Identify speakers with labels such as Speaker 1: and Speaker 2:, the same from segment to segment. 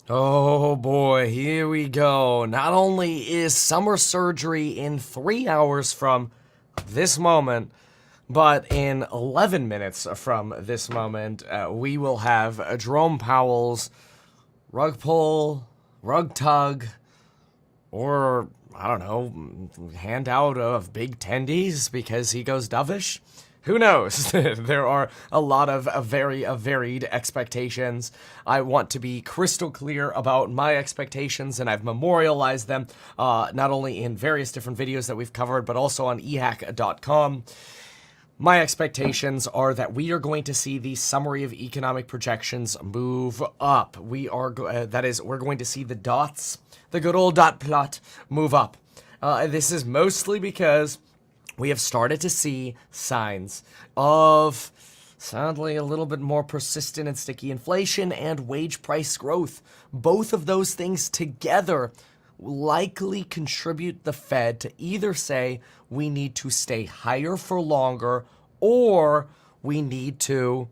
Speaker 1: Oh boy, here we go. Not only is summer surgery in 3 hours from this moment, but in 11 minutes from this moment, we will have Jerome Powell's rug pull, rug tug, or I don't know, handout of big tendies because he goes dovish. Who knows? There are a lot of very varied expectations. I want to be crystal clear about my expectations, and I've memorialized them not only in various different videos that we've covered, but also on ehack.com. My expectations are that we are going to see the summary of economic projections move up. That is, we're going to see the dots, the good old dot plot, move up. This is mostly because we have started to see signs of, sadly, a little bit more persistent and sticky inflation and wage price growth. Both of those things together likely contribute the Fed to either say we need to stay higher for longer or we need to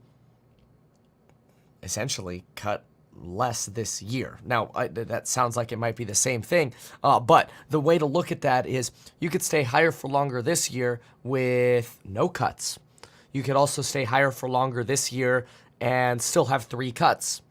Speaker 1: essentially cut less this year. Now, that sounds like it might be the same thing, but the way to look at that is you could stay higher for longer this year with no cuts. You could also stay higher for longer this year and still have 3 cuts,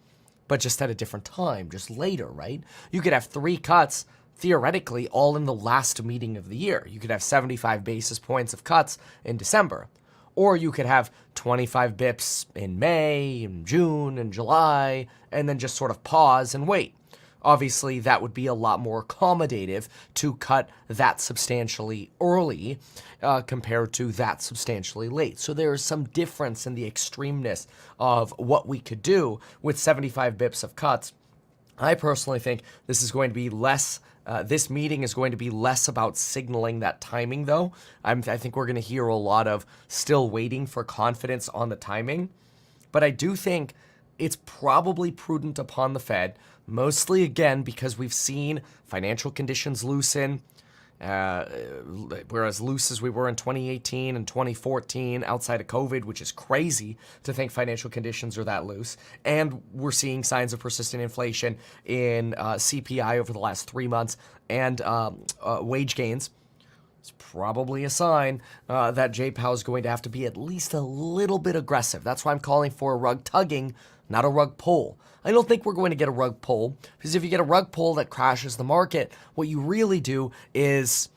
Speaker 1: but just at a different time, just later, right? You could have 3 cuts, theoretically, all in the last meeting of the year. You could have 75 basis points of cuts in December. Or you could have 25 bips in May, in June, and July, and then just sort of pause and wait. Obviously, that would be a lot more accommodative to cut that substantially early compared to that substantially late. So there is some difference in the extremeness of what we could do with 75 bips of cuts. I personally think this is going to be less. This meeting is going to be less about signaling that timing, though. I think we're going to hear a lot of still waiting for confidence on the timing. But I do think it's probably prudent upon the Fed, mostly again because we've seen financial conditions loosen. We're as loose as we were in 2018 and 2014 outside of COVID, which is crazy to think financial conditions are that loose. And we're seeing signs of persistent inflation in CPI over the last 3 months and wage gains. It's probably a sign that J. Powell is going to have to be at least a little bit aggressive. That's why I'm calling for a rug tugging, not a rug pull. I don't think we're going to get a rug pull, because if you get a rug pull that crashes the market, what you really do is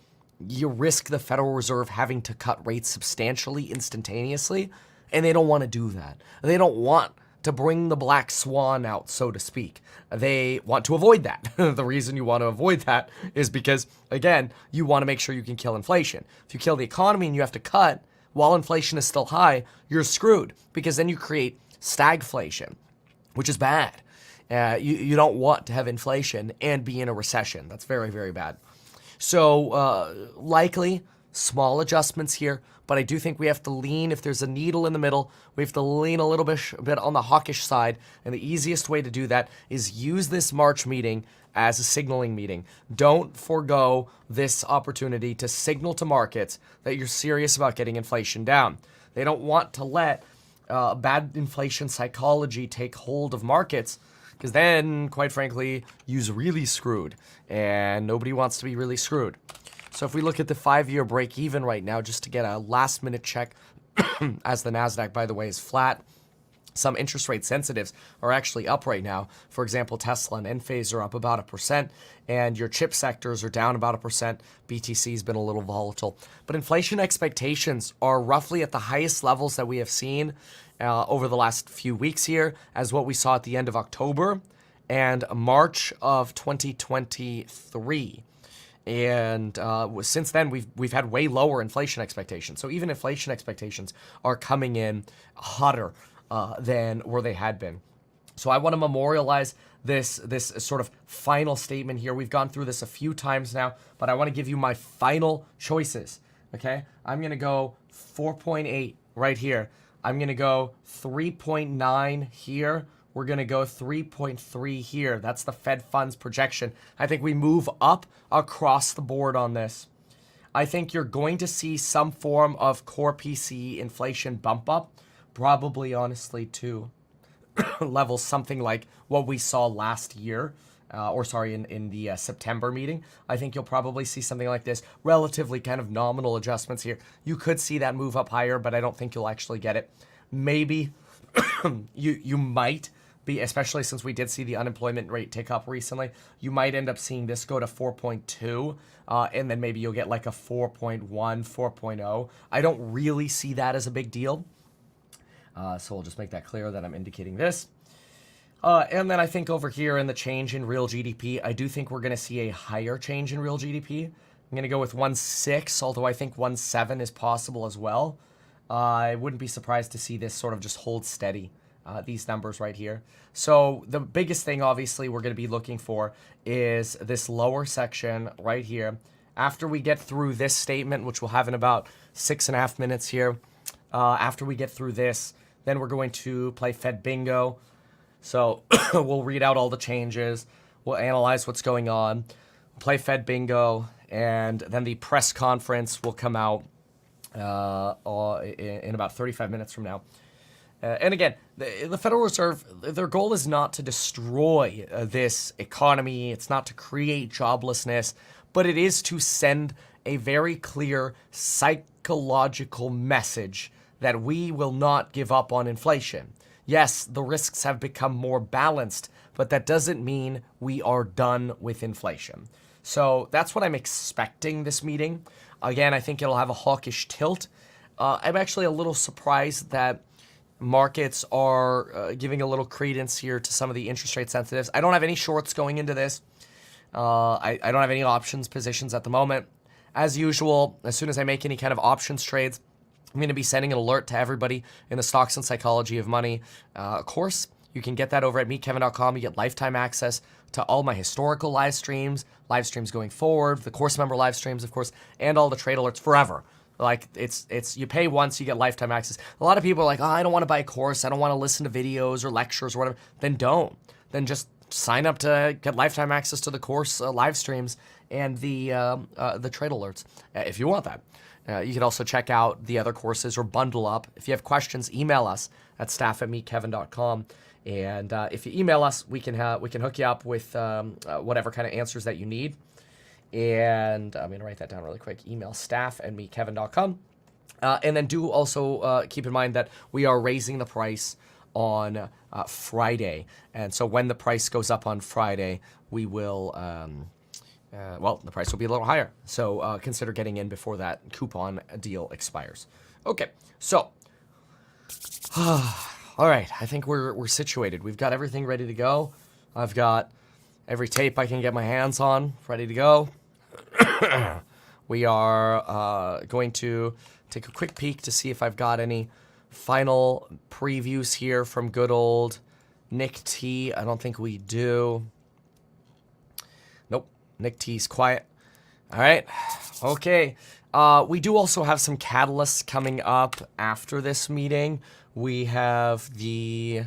Speaker 1: you risk the Federal Reserve having to cut rates substantially instantaneously, and they don't want to do that. They don't want to bring the black swan out, so to speak. They want to avoid that. The reason you want to avoid that is because, again, you want to make sure you can kill inflation. If you kill the economy and you have to cut while inflation is still high, you're screwed, because then you create stagflation, which is bad. You don't want to have inflation and be in a recession. That's very, very bad. So likely small adjustments here, but I do think we have to lean, if there's a needle in the middle, we have to lean a little bit on the hawkish side, and the easiest way to do that is use this March meeting as a signaling meeting. Don't forego this opportunity to signal to markets that you're serious about getting inflation down. They don't want to let bad inflation psychology take hold of markets, because then, quite frankly, you're really screwed, and nobody wants to be really screwed. So if we look at the 5-year break even right now, just to get a last minute check, as the NASDAQ, by the way, is flat. Some interest rate sensitives are actually up right now. For example, Tesla and Enphase are up about 1%, and your chip sectors are down about 1%. BTC has been a little volatile. But inflation expectations are roughly at the highest levels that we have seen over the last few weeks here, as what we saw at the end of October and March of 2023. And since then, we've had way lower inflation expectations. So even inflation expectations are coming in hotter than where they had been. So I want to memorialize this sort of final statement here. We've gone through this a few times now, but I want to give you my final choices. Okay, I'm going to go 4.8 right here. I'm going to go 3.9 here. We're going to go 3.3 here. That's the Fed funds projection. I think we move up across the board on this. I think you're going to see some form of core PCE inflation bump up. Probably, honestly, 2 levels something like what we saw last year, in the September meeting. I think you'll probably see something like this, relatively kind of nominal adjustments here. You could see that move up higher, but I don't think you'll actually get it. Maybe you might be, especially since we did see the unemployment rate tick up recently, you might end up seeing this go to 4.2, and then maybe you'll get like a 4.1, 4.0. I don't really see that as a big deal. So we'll just make that clear that I'm indicating this. And then I think over here in the change in real GDP, I do think we're going to see a higher change in real GDP. I'm going to go with 1.6, although I think 1.7 is possible as well. I wouldn't be surprised to see this sort of just hold steady, these numbers right here. So the biggest thing, obviously, we're going to be looking for is this lower section right here. After we get through this statement, which we'll have in about 6.5 minutes here, after we get through this, then we're going to play Fed Bingo. So we'll read out all the changes. We'll analyze what's going on, play Fed Bingo, and then the press conference will come out in about 35 minutes from now. And again, the Federal Reserve, their goal is not to destroy this economy. It's not to create joblessness, but it is to send a very clear psychological message that we will not give up on inflation. Yes, the risks have become more balanced, but that doesn't mean we are done with inflation. So that's what I'm expecting this meeting. Again, I think it'll have a hawkish tilt. I'm actually a little surprised that markets are giving a little credence here to some of the interest rate sensitives. I don't have any shorts going into this. I don't have any options positions at the moment. As usual, as soon as I make any kind of options trades, I'm going to be sending an alert to everybody in the Stocks and Psychology of Money course. You can get that over at meetkevin.com. You get lifetime access to all my historical live streams going forward, the course member live streams, of course, and all the trade alerts forever. Like it's you pay once, you get lifetime access. A lot of people are like, oh, I don't want to buy a course. I don't want to listen to videos or lectures or whatever. Then don't. Then just sign up to get lifetime access to the course live streams and the trade alerts if you want that. You can also check out the other courses or bundle up. If you have questions, email us at staff@meetkevin.com. And if you email us, we can hook you up with whatever kind of answers that you need. And I'm going to write that down really quick. Email staff@meetkevin.com. And then do also keep in mind that we are raising the price on Friday. And so when the price goes up on Friday, we will... the price will be a little higher. So consider getting in before that coupon deal expires. Okay, so... all right, I think we're situated. We've got everything ready to go. I've got every tape I can get my hands on ready to go. We are going to take a quick peek to see if I've got any final previews here from good old Nick T. I don't think we do. Nope, Nick T's quiet. All right, okay. We do also have some catalysts coming up after this meeting. We have the,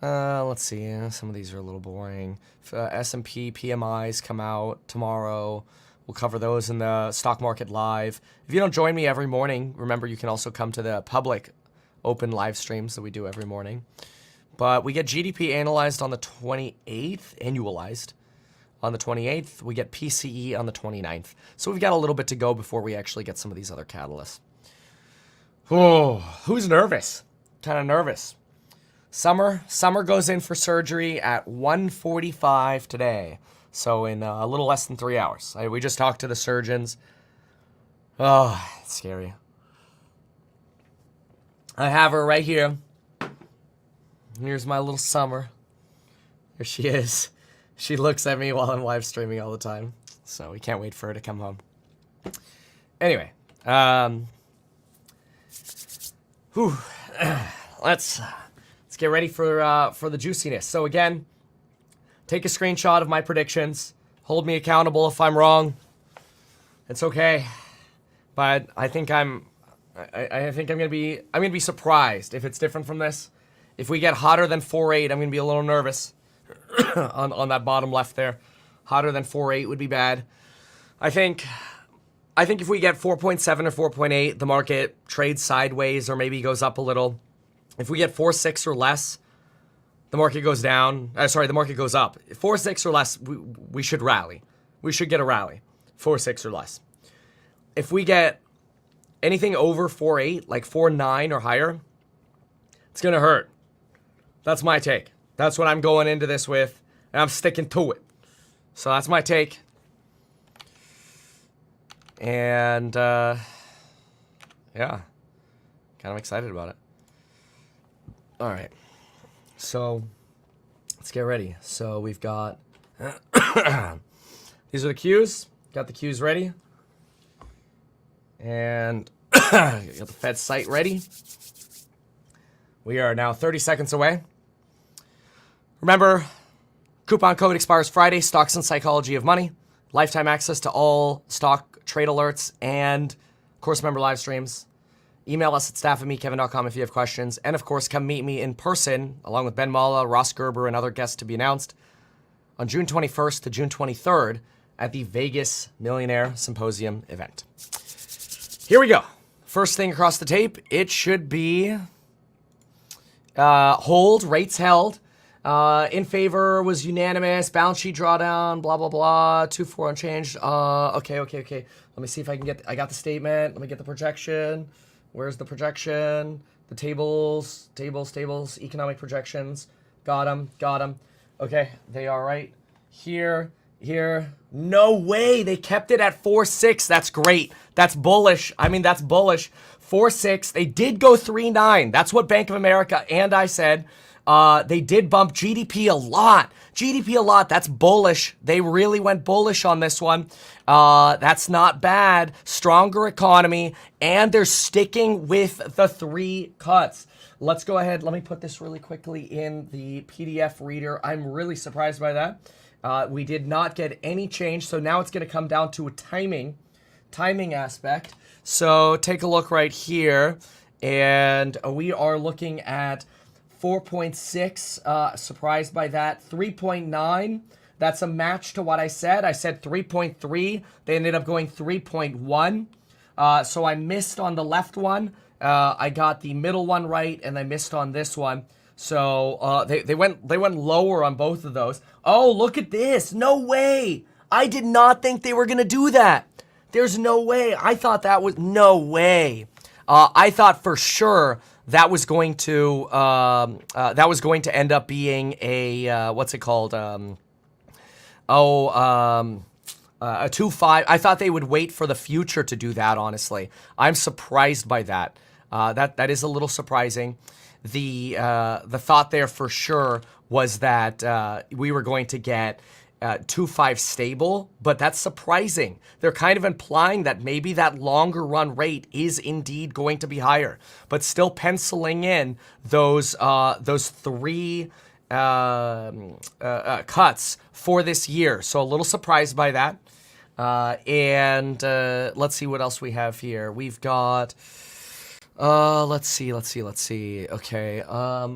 Speaker 1: let's see, some of these are a little boring. S&P PMIs come out tomorrow. We'll cover those in the Stock Market Live. If you don't join me every morning, remember you can also come to the public open live streams that we do every morning. But we get GDP analyzed on the 28th, annualized. On the 28th, we get PCE on the 29th. So we've got a little bit to go before we actually get some of these other catalysts. Oh, who's nervous? Kind of nervous. Summer goes in for surgery at 1:45 today. So in a little less than 3 hours. We just talked to the surgeons. Oh, it's scary. I have her right here. Here's my little Summer. There she is. She looks at me while I'm live streaming all the time. So we can't wait for her to come home. Anyway, let's get ready for the juiciness. So again, take a screenshot of my predictions. Hold me accountable if I'm wrong. It's okay, but I think I'm gonna be surprised if it's different from this. If we get hotter than 4.8, I'm gonna be a little nervous. on that bottom left there, hotter than 4.8 would be bad. I think if we get 4.7 or 4.8, the market trades sideways or maybe goes up a little. If we get 4.6 or less, the market goes down. The market goes up. 4.6 or less, we should rally. We should get a rally. 4.6 or less. If we get anything over 4.8, like 4.9 or higher, it's going to hurt. That's my take. That's what I'm going into this with, and I'm sticking to it. So that's my take. And, yeah, kind of excited about it. All right. So let's get ready. So we've got, these are the cues. Got the cues ready. And got the Fed site ready. We are now 30 seconds away. Remember, coupon code expires Friday. Stocks and Psychology of Money. Lifetime access to all stock trade alerts and, of course, member live streams. Email us at staff@meetkevin.com if you have questions. And, of course, come meet me in person, along with Ben Mala, Ross Gerber, and other guests to be announced, on June 21st to June 23rd at the Vegas Millionaire Symposium event. Here we go. First thing across the tape, it should be hold, rates held. In favor was unanimous, balance sheet drawdown, blah, blah, blah, 2.4 unchanged. Okay. Let me see if I can I got the statement. Let me get the projection. Where's the projection? The tables, economic projections. Got them. Okay, they are right here. No way, they kept it at 4.6. That's great. That's bullish. That's bullish. 4.6, they did go 3.9. That's what Bank of America and I said. They did bump GDP a lot. That's bullish. They really went bullish on this one. That's not bad. Stronger economy, and they're sticking with the 3 cuts. Let's go ahead. Let me put this really quickly in the PDF reader. I'm really surprised by that. We did not get any change, so now it's going to come down to a timing aspect. So take a look right here, and we are looking at 4.6, surprised by that. 3.9, that's a match to what I said. I said 3.3. They ended up going 3.1. So I missed on the left one. I got the middle one right, and I missed on this one. So they went lower on both of those. Oh, look at this. No way. I did not think they were going to do that. There's no way. I thought that was no way. I thought for sure that was going to end up being a what's it called? A 2.5. I thought they would wait for the future to do that. Honestly, I'm surprised by that. That is a little surprising. The thought there for sure was that we were going to get 2.5 stable, but that's surprising. They're kind of implying that maybe that longer run rate is indeed going to be higher, but still penciling in those 3 cuts for this year. So a little surprised by that. And let's see what else we have here. We've got, let's see. Okay.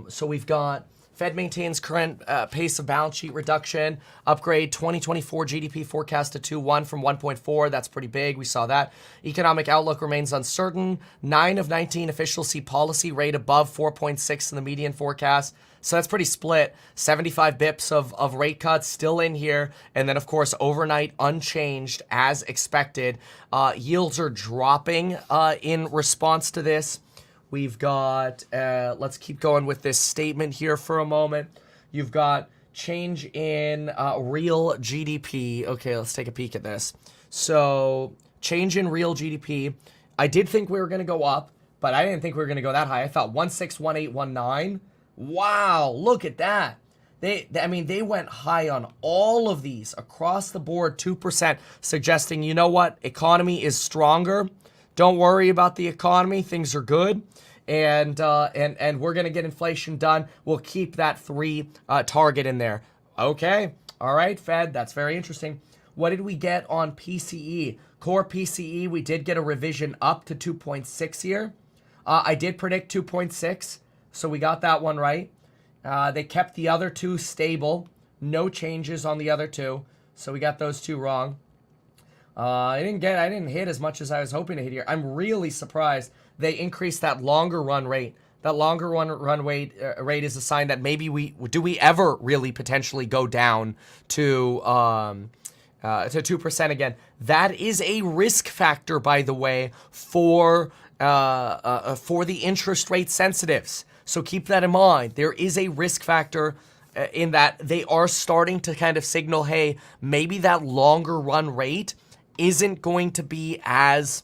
Speaker 1: So we've got Fed maintains current pace of balance sheet reduction. Upgrade 2024 GDP forecast to 2.1 from 1.4. That's pretty big. We saw that. Economic outlook remains uncertain. 9 of 19 officials see policy rate above 4.6 in the median forecast. So that's pretty split. 75 bips of rate cuts still in here. And then, of course, overnight unchanged as expected. Yields are dropping in response to this. We've got, let's keep going with this statement here for a moment. You've got change in real GDP. Okay, let's take a peek at this. So change in real GDP. I did think we were going to go up, but I didn't think we were going to go that high. I thought 1.6, 1.8, 1.9. Wow, look at that. They went high on all of these across the board, 2%, suggesting, you know what, economy is stronger. Don't worry about the economy. Things are good. And we're going to get inflation done. We'll keep that 3 target in there. Okay. All right, Fed. That's very interesting. What did we get on PCE? Core PCE, we did get a revision up to 2.6 here. I did predict 2.6, so we got that one right. They kept the other 2 stable. No changes on the other 2, so we got those 2 wrong. I didn't hit as much as I was hoping to hit here. I'm really surprised they increased that longer run rate That longer run rate is a sign that maybe we ever really potentially go down to 2% again. That is a risk factor, by the way, for the interest rate sensitives. So keep that in mind. There is a risk factor in that they are starting to kind of signal, hey, maybe that longer run rate isn't going to be as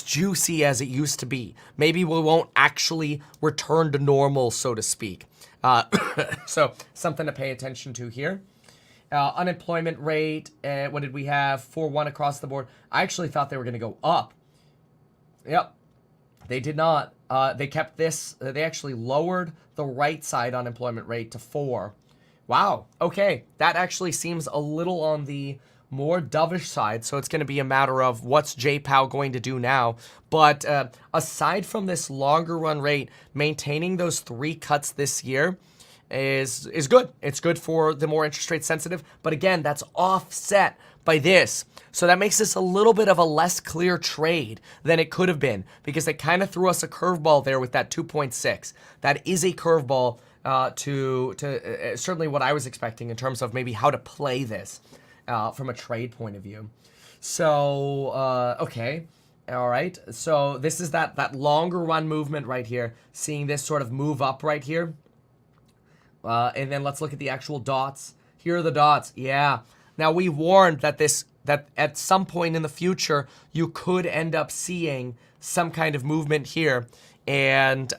Speaker 1: juicy as it used to be. Maybe we won't actually return to normal, so to speak. So something to pay attention to here. Unemployment rate, what did we have? 4.1 across the board. I actually thought they were going to go up. Yep, they did not. They kept this. They actually lowered the right side unemployment rate to 4. Wow. Okay, that actually seems a little on the more dovish side. So it's going to be a matter of what's J. Powell going to do now. But aside from this longer run rate, maintaining those 3 cuts this year is good. It's good for the more interest rate sensitive. But again, that's offset by this. So that makes this a little bit of a less clear trade than it could have been, because they kind of threw us a curveball there with that 2.6. That is a curveball to certainly what I was expecting in terms of maybe how to play this from a trade point of view. So, okay. All right. So this is that longer run movement right here, seeing this sort of move up right here. And then let's look at the actual dots. Here are the dots. Yeah. Now, we warned that at some point in the future, you could end up seeing some kind of movement here. And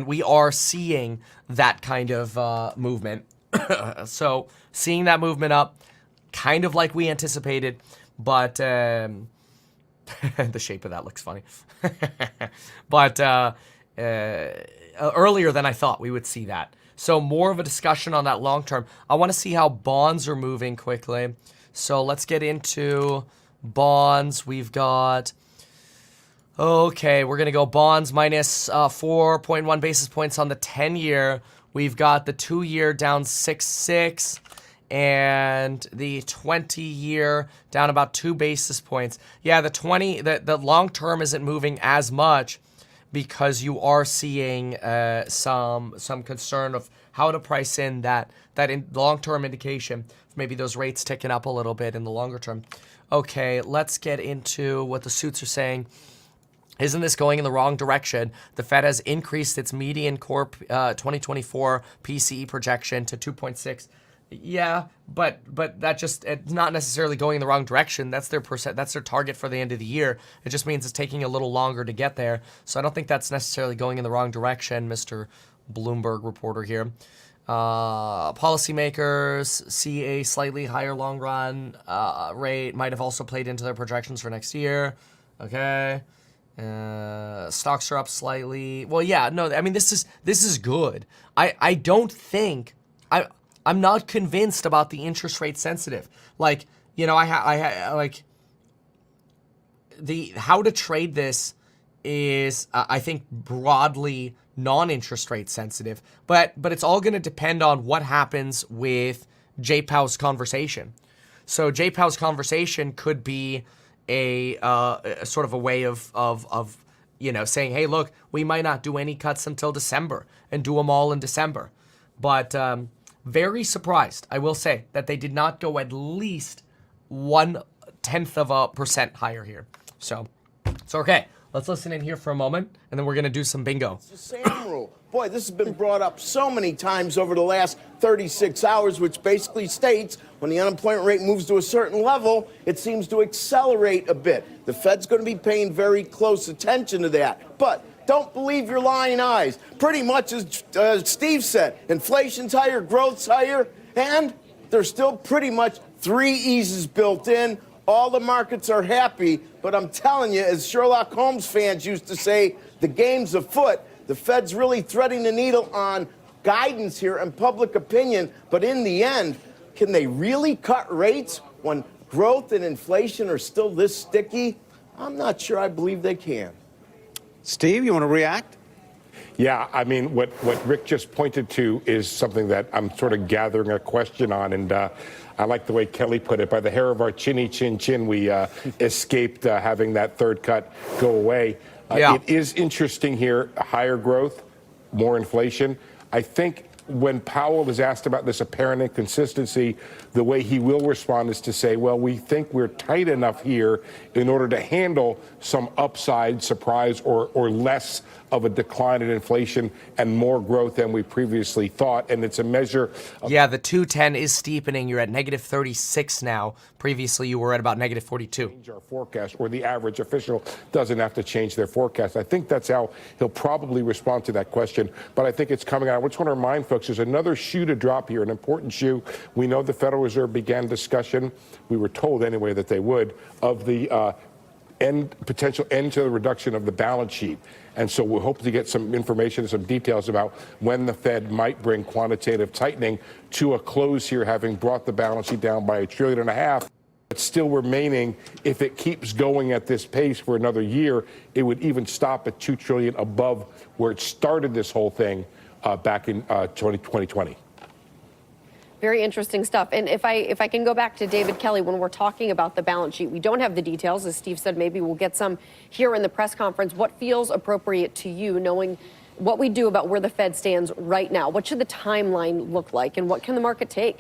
Speaker 1: we are seeing that kind of movement. So seeing that movement up, kind of like we anticipated, but the shape of that looks funny. But earlier than I thought we would see that. So more of a discussion on that long term. I want to see how bonds are moving quickly. So let's get into bonds. We've got, okay, we're going to go bonds minus 4.1 basis points on the 10-year. We've got the 2-year down 6.6 and the 20-year down about 2 basis points. Yeah, the long term isn't moving as much, because you are seeing some concern of how to price in that long-term indication, maybe those rates ticking up a little bit in the longer term. Okay, let's get into what the suits are saying. Isn't this going in the wrong direction? The Fed has increased its median core 2024 PCE projection to 2.6. Yeah, but that just, it's not necessarily going in the wrong direction. That's their that's their target for the end of the year. It just means it's taking a little longer to get there. So I don't think that's necessarily going in the wrong direction, Mr. Bloomberg reporter here. Policymakers see a slightly higher long run rate, might have also played into their projections for next year. Okay. Stocks are up slightly. Well, yeah, no, I mean, this is good. I don't think, I'm not convinced about the interest rate sensitive. Like, you know, I like the how to trade this is I think broadly non-interest rate sensitive, but it's all going to depend on what happens with J. Powell's conversation. So J. Powell's conversation could be a sort of a way of you know, saying, hey, look, we might not do any cuts until December and do them all in December, but very surprised, I will say, that they did not go at least 0.1% higher here. So okay. Let's listen in here for a moment, and then we're going to do some bingo.
Speaker 2: It's the SAM rule. Boy, this has been brought up so many times over the last 36 hours, which basically states when the unemployment rate moves to a certain level, it seems to accelerate a bit. The Fed's going to be paying very close attention to that. But don't believe your lying eyes. Pretty much as Steve said, inflation's higher, growth's higher, and there's still pretty much 3 eases built in. All the markets are happy, but I'm telling you, as Sherlock Holmes fans used to say, the game's afoot. The Fed's really threading the needle on guidance here and public opinion, but in the end, can they really cut rates when growth and inflation are still this sticky? I'm not sure I believe they can.
Speaker 3: Steve, you want to react?
Speaker 4: Yeah, I mean, what Rick just pointed to is something that I'm sort of gathering a question on, and I like the way Kelly put it. By the hair of our chinny chin chin, we escaped having that third cut go away.
Speaker 1: Yeah.
Speaker 4: It is interesting here, higher growth, more inflation. I think when Powell is asked about this apparent inconsistency, the way he will respond is to say, well, we think we're tight enough here in order to handle some upside surprise or less of a decline in inflation and more growth than we previously thought. And it's a measure of—
Speaker 1: Yeah, the 210 is steepening. You're at negative 36 now. Previously, you were at about negative 42.
Speaker 4: Change our forecast, or the average official doesn't have to change their forecast. I think that's how he'll probably respond to that question. But I think it's coming out. I just want to remind folks there's another shoe to drop here, an important shoe. We know the Federal Reserve began discussion, we were told anyway that they would, of the potential end to the reduction of the balance sheet. And so we hope to get some information, some details about when the Fed might bring quantitative tightening to a close here, having brought the balance sheet down by $1.5 trillion. But still remaining, if it keeps going at this pace for another year, it would even stop at $2 trillion above where it started this whole thing back in 2020.
Speaker 5: Very interesting stuff. And if I can go back to David Kelly, when we're talking about the balance sheet, we don't have the details. As Steve said, maybe we'll get some here in the press conference. What feels appropriate to you, knowing what we do about where the Fed stands right now? What should the timeline look like, and what can the market take?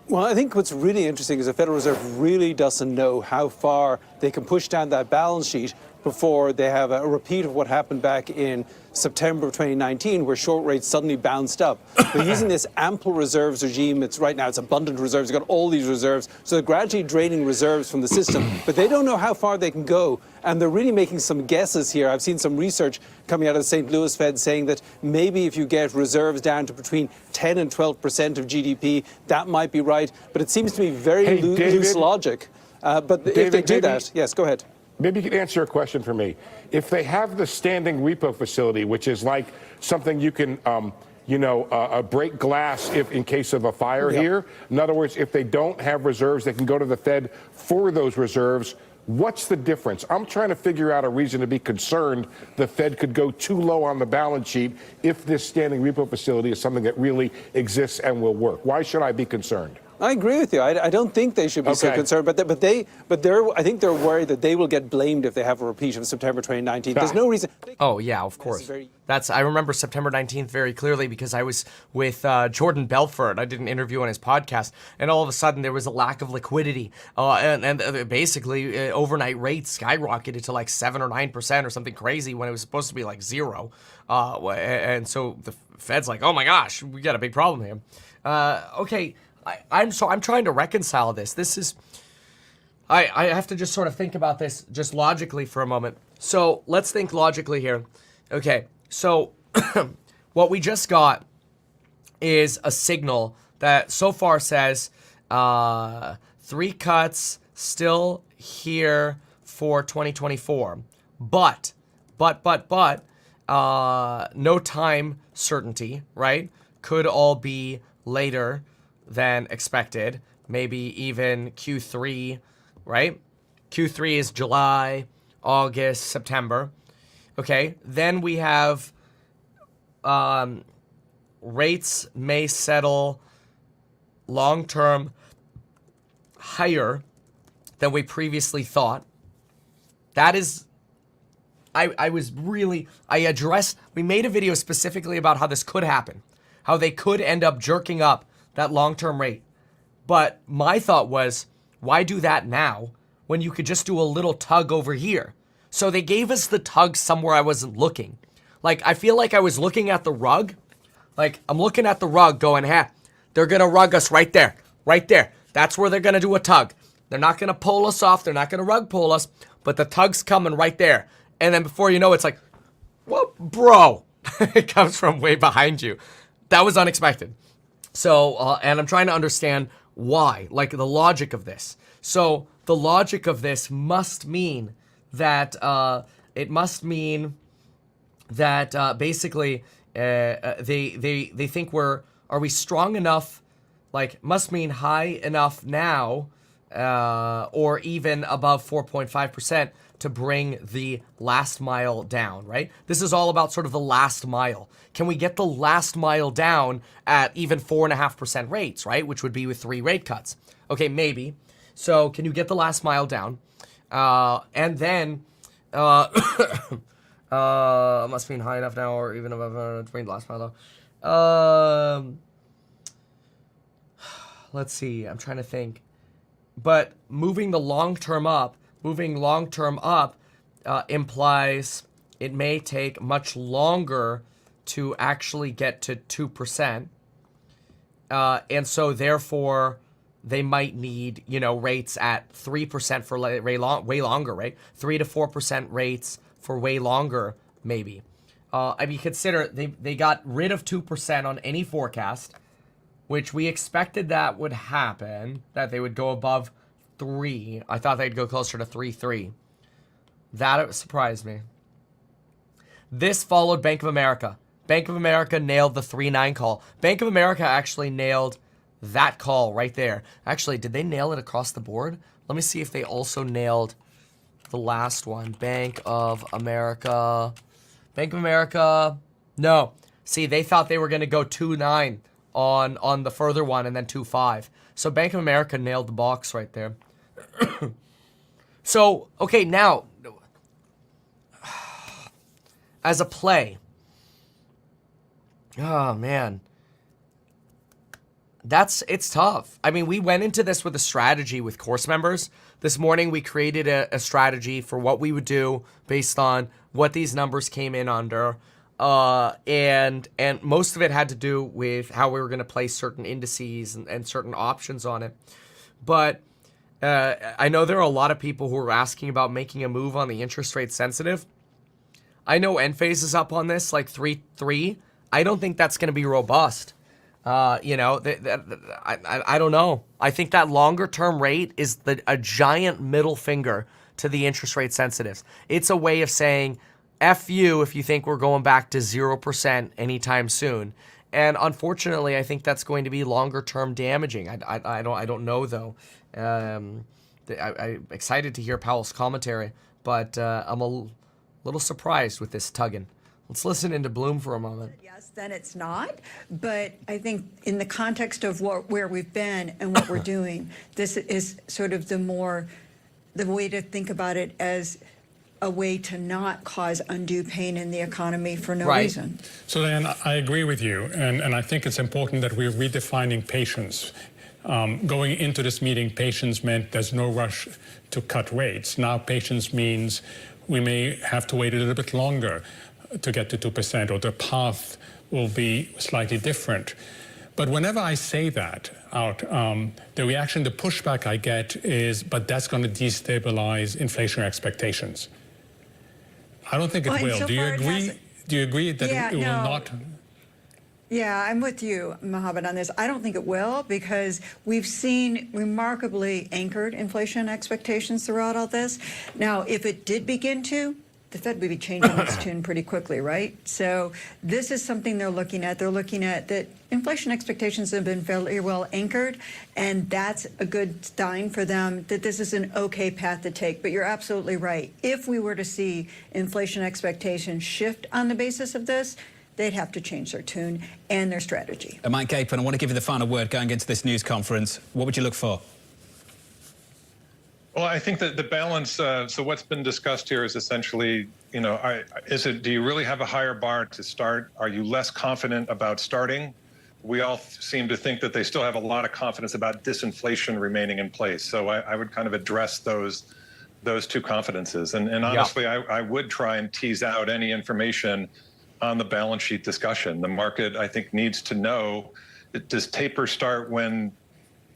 Speaker 3: Well, I think what's really interesting is the Federal Reserve really doesn't know how far they can push down that balance sheet before they have a repeat of what happened back in September of 2019, where short rates suddenly bounced up. They're using this ample reserves regime. It's right now, it's abundant reserves. They've got all these reserves. So they're gradually draining reserves from the system, but they don't know how far they can go. And they're really making some guesses here. I've seen some research coming out of the St. Louis Fed saying that maybe if you get reserves down to between 10 and 12% of GDP, that might be right. But it seems to me very loose logic. But if they do that, yes, go ahead.
Speaker 4: Maybe you could answer a question for me. If they have the standing repo facility, which is like something you can, break glass in case of a fire here. In other words, if they don't have reserves, they can go to the Fed for those reserves. What's the difference? I'm trying to figure out a reason to be concerned the Fed could go too low on the balance sheet if this standing repo facility is something that really exists and will work. Why should I be concerned?
Speaker 3: I agree with you. I don't think they should be so concerned, but I think they're worried that they will get blamed if they have a repeat of September 2019. There's no reason.
Speaker 1: Oh yeah, of course. I remember September 19th very clearly because I was with Jordan Belfort. I did an interview on his podcast, and all of a sudden there was a lack of liquidity, and basically overnight rates skyrocketed to like 7 or 9% or something crazy when it was supposed to be like 0. And so the Fed's like, oh my gosh, we got a big problem here. Okay. I'm trying to reconcile this. I have to just sort of think about this just logically for a moment. So let's think logically here. Okay, so what we just got is a signal that so far says 3 cuts still here for 2024, but no time certainty, right? Could all be later than expected, maybe even Q3, right? Q3 is July, August, September. Okay, then we have rates may settle long-term higher than we previously thought. That is, we made a video specifically about how this could happen, how they could end up jerking up that long-term rate. But my thought was, why do that now when you could just do a little tug over here? So they gave us the tug somewhere I wasn't looking. Like, I feel like I was looking at the rug. Like, I'm looking at the rug going, they're going to rug us right there. Right there. That's where they're going to do a tug. They're not going to pull us off. They're not going to rug pull us. But the tug's coming right there. And then before you know it's like, whoa, bro. It comes from way behind you. That was unexpected. So, and I'm trying to understand why, like the logic of this. So the logic of this must mean that, basically they think are we strong enough, like must mean high enough now, or even above 4.5% to bring the last mile down, right? This is all about sort of the last mile. Can we get the last mile down at even 4.5% rates, right? Which would be with 3 rate cuts. Okay, maybe. So can you get the last mile down? And then Must be high enough now, or even above the last mile though. Let's see. I'm trying to think. But moving long term up implies it may take much longer to actually get to 2%. And so therefore they might need, rates at 3% for way longer, right? 3 to 4% rates for way longer, maybe. Consider they got rid of 2% on any forecast, which we expected that would happen, that they would go above 3. I thought they'd go closer to 3.3. That surprised me. This followed Bank of America. Bank of America nailed the 3.9 call. Bank of America actually nailed that call right there. Actually, did they nail it across the board? Let me see if they also nailed the last one. Bank of America. Bank of America. No. See, they thought they were going to go 2.9 on the further one and then 2.5. So Bank of America nailed the box right there. So, okay, now, as a play, oh, man. It's tough. I mean, we went into this with a strategy with course members. This morning, we created a strategy for what we would do based on what these numbers came in under. And most of it had to do with how we were going to place certain indices and certain options on it. But I know there are a lot of people who are asking about making a move on the interest rate sensitive. I know Enphase is up on this, like 3.3. I don't think that's going to be robust. I don't know. I think that longer term rate is a giant middle finger to the interest rate sensitives. It's a way of saying, F you if you think we're going back to 0% anytime soon. And unfortunately, I think that's going to be longer term damaging. I don't know though. I'm excited to hear Powell's commentary, but I'm a little surprised with this tugging. Let's listen into Bloom for a moment.
Speaker 6: Yes, then it's not. But I think in the context of where we've been and what we're doing, this is sort of the way to think about it as a way to not cause undue pain in the economy for no reason.
Speaker 7: So then I agree with you. And I think it's important that we're redefining patience. Going into this meeting, patience meant there's no rush to cut rates. Now patience means we may have to wait a little bit longer to get to 2%, or the path will be slightly different. But whenever I say that out, the reaction, the pushback I get is, but that's going to destabilize inflation expectations. I don't think it will.
Speaker 6: So
Speaker 7: do you agree? Do you agree that it will not?
Speaker 6: Yeah, I'm with you, Mohammed, on this. I don't think it will, because we've seen remarkably anchored inflation expectations throughout all this. Now, if it did begin to, the Fed would be changing its tune pretty quickly, right? So this is something they're looking at. They're looking at that inflation expectations have been fairly well anchored, and that's a good sign for them that this is an okay path to take. But you're absolutely right. If we were to see inflation expectations shift on the basis of this, they'd have to change their tune and their strategy.
Speaker 8: Mike Gapin, I want to give you the final word going into this news conference. What would you look for?
Speaker 9: Well, I think that the balance, so what's been discussed here is essentially, do you really have a higher bar to start? Are you less confident about starting? We all seem to think that they still have a lot of confidence about disinflation remaining in place. So I would kind of address those two confidences. And honestly, I would try and tease out any information on the balance sheet discussion. The market, I think, needs to know, does taper start when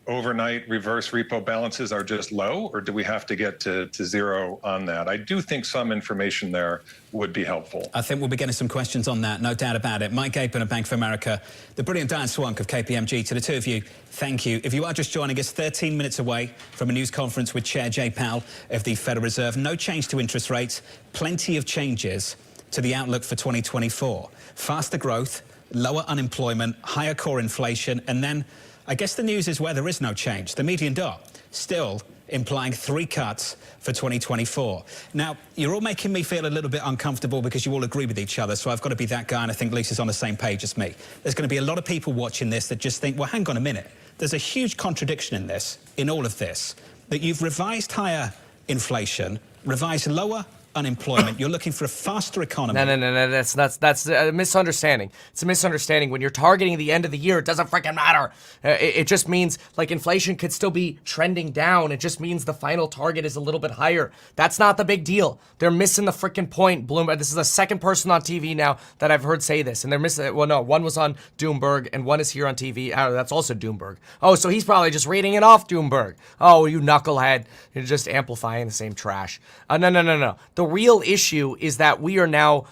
Speaker 9: overnight reverse repo balances are just low, or do we have to get to zero on that? I do think some information there would be helpful.
Speaker 8: I think we'll be getting some questions on that, no doubt about it. Mike Gapin of Bank of America, the brilliant Diane Swank of KPMG. To the two of you, thank you. If you are just joining us, 13 minutes away from a news conference with Chair Jay Powell of the Federal Reserve. No change to interest rates, plenty of changes to the outlook for 2024. Faster growth, lower unemployment, higher core inflation, and then I guess the news is where there is no change. The median dot still implying 3 cuts for 2024. Now, you're all making me feel a little bit uncomfortable because you all agree with each other, so I've got to be that guy, and I think Lisa's on the same page as me. There's going to be a lot of people watching this that just think, well, hang on a minute. There's a huge contradiction in this, in all of this, that you've revised higher inflation, revised lower unemployment. You're looking for a faster economy.
Speaker 1: No. That's a misunderstanding. It's a misunderstanding. When you're targeting the end of the year, it doesn't freaking matter. It just means like inflation could still be trending down. It just means the final target is a little bit higher. That's not the big deal. They're missing the freaking point. Bloomberg. This is the second person on TV now that I've heard say this, and they're missing. Well, no, one was on Doomberg, and one is here on TV. That's also Doomberg. Oh, so he's probably just reading it off Doomberg. Oh, you knucklehead. You're just amplifying the same trash. No. The real issue is that we are now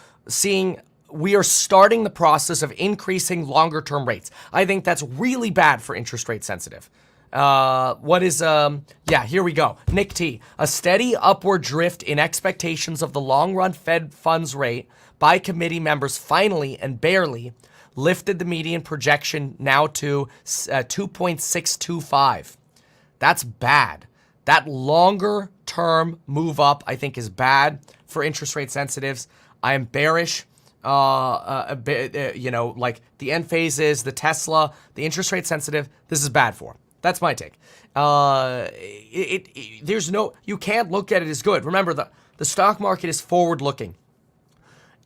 Speaker 1: we are starting the process of increasing longer term rates. I think that's really bad for interest rate sensitive. Here we go. Nick T. A steady upward drift in expectations of the long run Fed funds rate by committee members finally and barely lifted the median projection now to 2.625. That's bad. That longer term move up, I think, is bad for interest rate sensitives. I am bearish. Like the end phases, the Tesla, the interest rate sensitive. This is bad for. That's my take. You can't look at it as good. Remember, the stock market is forward looking.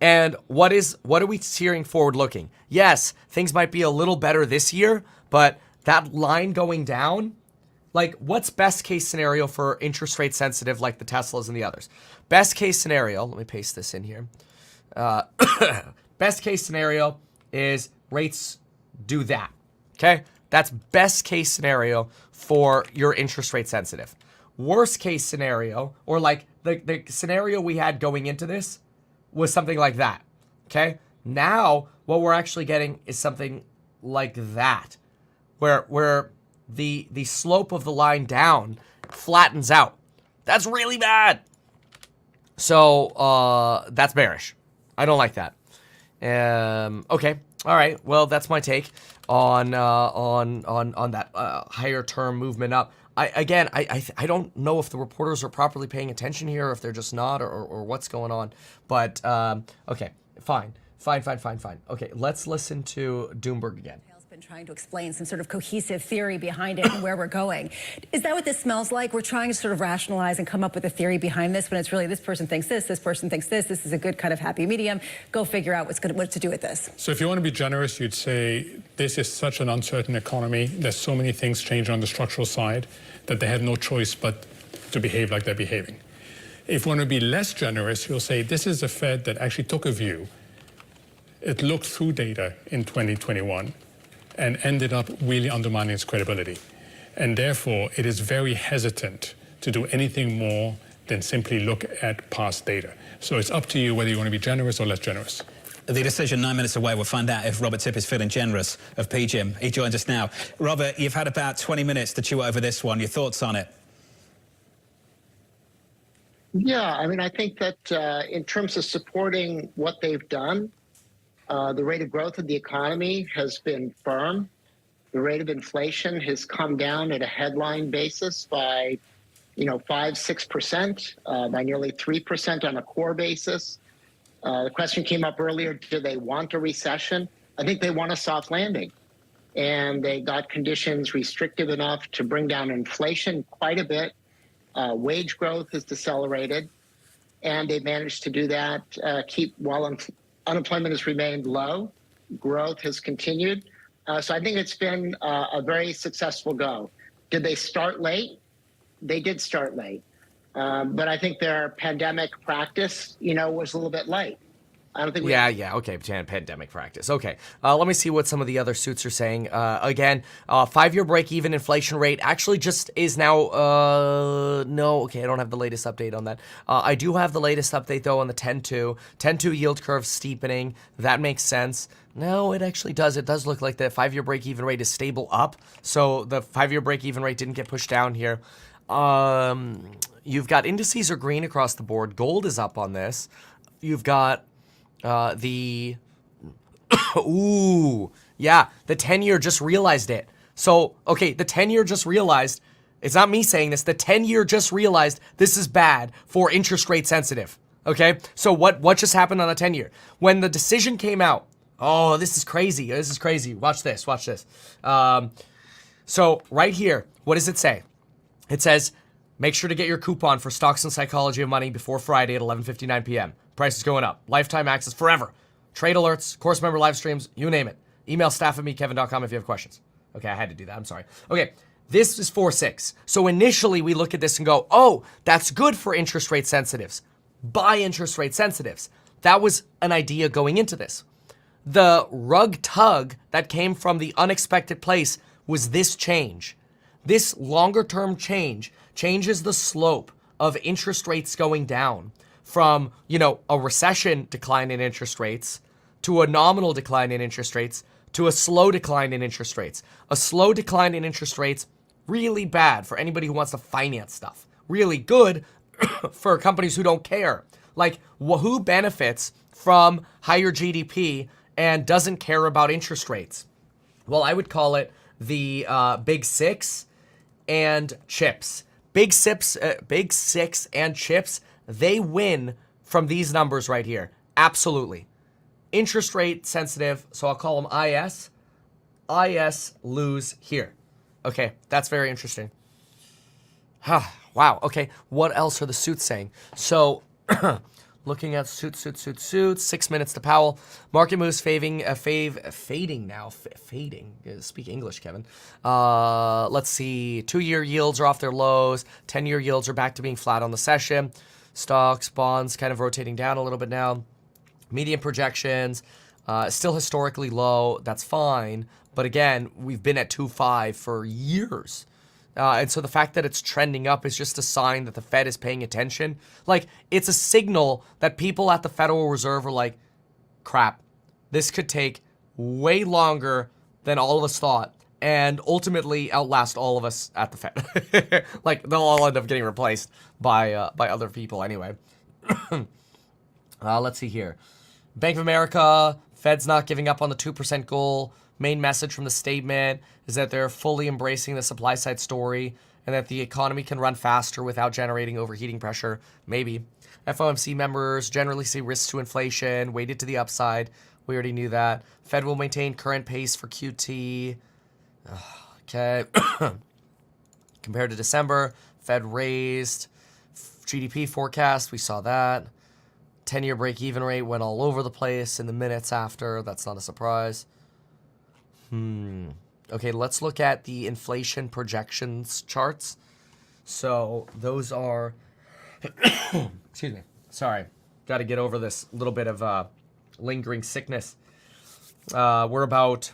Speaker 1: And what are we hearing forward looking? Yes, things might be a little better this year, but that line going down, like what's best case scenario for interest rate sensitive like the Teslas and the others? Best case scenario, let me paste this in here. Best case scenario is rates do that. Okay? That's best case scenario for your interest rate sensitive. Worst case scenario, or like the scenario we had going into this was something like that. Okay? Now what we're actually getting is something like that, where the slope of the line down flattens out. That's really bad. So that's bearish. I don't like that. Okay. All right. Well, that's my take on that higher term movement up. I don't know if the reporters are properly paying attention here, or if they're just not, or what's going on. But okay, fine. Okay, let's listen to Doomberg again.
Speaker 10: Been trying to explain some sort of cohesive theory behind it and where we're going. Is that what this smells like? We're trying to sort of rationalize and come up with a theory behind this when it's really this person thinks this person thinks this is a good kind of happy medium. Go figure out what to do with this.
Speaker 7: So if you want to be generous, you'd say this is such an uncertain economy. There's so many things changing on the structural side that they have no choice but to behave like they're behaving. If you want to be less generous, you'll say this is a Fed that actually took a view. It looked through data in 2021. And ended up really undermining its credibility. And therefore, it is very hesitant to do anything more than simply look at past data. So it's up to you whether you want to be generous or less generous.
Speaker 8: The decision 9 minutes away. We'll find out if Robert Tipp is feeling generous of PGIM. He joins us now. Robert, you've had about 20 minutes to chew over this one. Your thoughts on it?
Speaker 11: Yeah, I mean, I think that in terms of supporting what they've done, the rate of growth of the economy has been firm. The rate of inflation has come down at a headline basis by, 5-6%, by nearly 3% on a core basis. The question came up earlier, do they want a recession? I think they want a soft landing. And they got conditions restrictive enough to bring down inflation quite a bit. Wage growth has decelerated. And they managed to do that, while unemployment has remained low. Growth has continued. So I think it's been a very successful go. Did they start late? They did start late. But I think their pandemic practice, was a little bit light. I don't think
Speaker 1: okay, pandemic practice. Okay, let me see what some of the other suits are saying. Again, 5-year break-even inflation rate actually just is now, no, okay, I don't have the latest update on that. I do have the latest update, though, on the 10-2. 10-2 yield curve steepening. That makes sense. No, it actually does. It does look like the 5-year break-even rate is stable up, so the 5-year break-even rate didn't get pushed down here. You've got indices are green across the board. Gold is up on this. You've got the 10-year just realized it. So, okay, the 10-year just realized, it's not me saying this, the 10-year just realized this is bad for interest rate sensitive. Okay? So what just happened on the 10-year? When the decision came out, oh, this is crazy. Watch this. So right here, what does it say? It says Make sure to get your coupon for Stocks and Psychology of Money before Friday at 11:59 p.m. Price is going up. Lifetime access forever. Trade alerts, course member live streams, you name it. Email staff@meetkevin.com if you have questions. Okay, I had to do that. I'm sorry. Okay, this is 4.6. So initially we look at this and go, oh, that's good for interest rate sensitives. Buy interest rate sensitives. That was an idea going into this. The rug tug that came from the unexpected place was this change. This longer term change changes the slope of interest rates going down from, a recession decline in interest rates to a nominal decline in interest rates to a slow decline in interest rates. A slow decline in interest rates, really bad for anybody who wants to finance stuff. Really good for companies who don't care. Like, who benefits from higher GDP and doesn't care about interest rates? Well, I would call it the Big Six and chips. Big Six and chips, they win from these numbers right here. Absolutely. Interest rate sensitive, so I'll call them IS. IS lose here. Okay, that's very interesting. Wow, okay, what else are the suits saying? So, looking at suits, 6 minutes to Powell. Market moves fading now. Fading. Speak English, Kevin. Let's see. 2-year yields are off their lows. 10-year yields are back to being flat on the session. Stocks, bonds kind of rotating down a little bit now. Median projections, still historically low. That's fine. But again, we've been at 2.5 for years. And so the fact that it's trending up is just a sign that the Fed is paying attention. Like, it's a signal that people at the Federal Reserve are like, crap, this could take way longer than all of us thought and ultimately outlast all of us at the Fed. Like, they'll all end up getting replaced by other people anyway. Let's see here. Bank of America, Fed's not giving up on the 2% goal. Main message from the statement is that they're fully embracing the supply side story and that the economy can run faster without generating overheating pressure. Maybe. FOMC members generally see risks to inflation, weighted to the upside. We already knew that. Fed will maintain current pace for QT. Okay. Compared to December, Fed raised GDP forecast. We saw that. 10-year break-even rate went all over the place in the minutes after. That's not a surprise. Okay, let's look at the inflation projections charts. So those are... Excuse me. Sorry. Got to get over this little bit of lingering sickness. We're about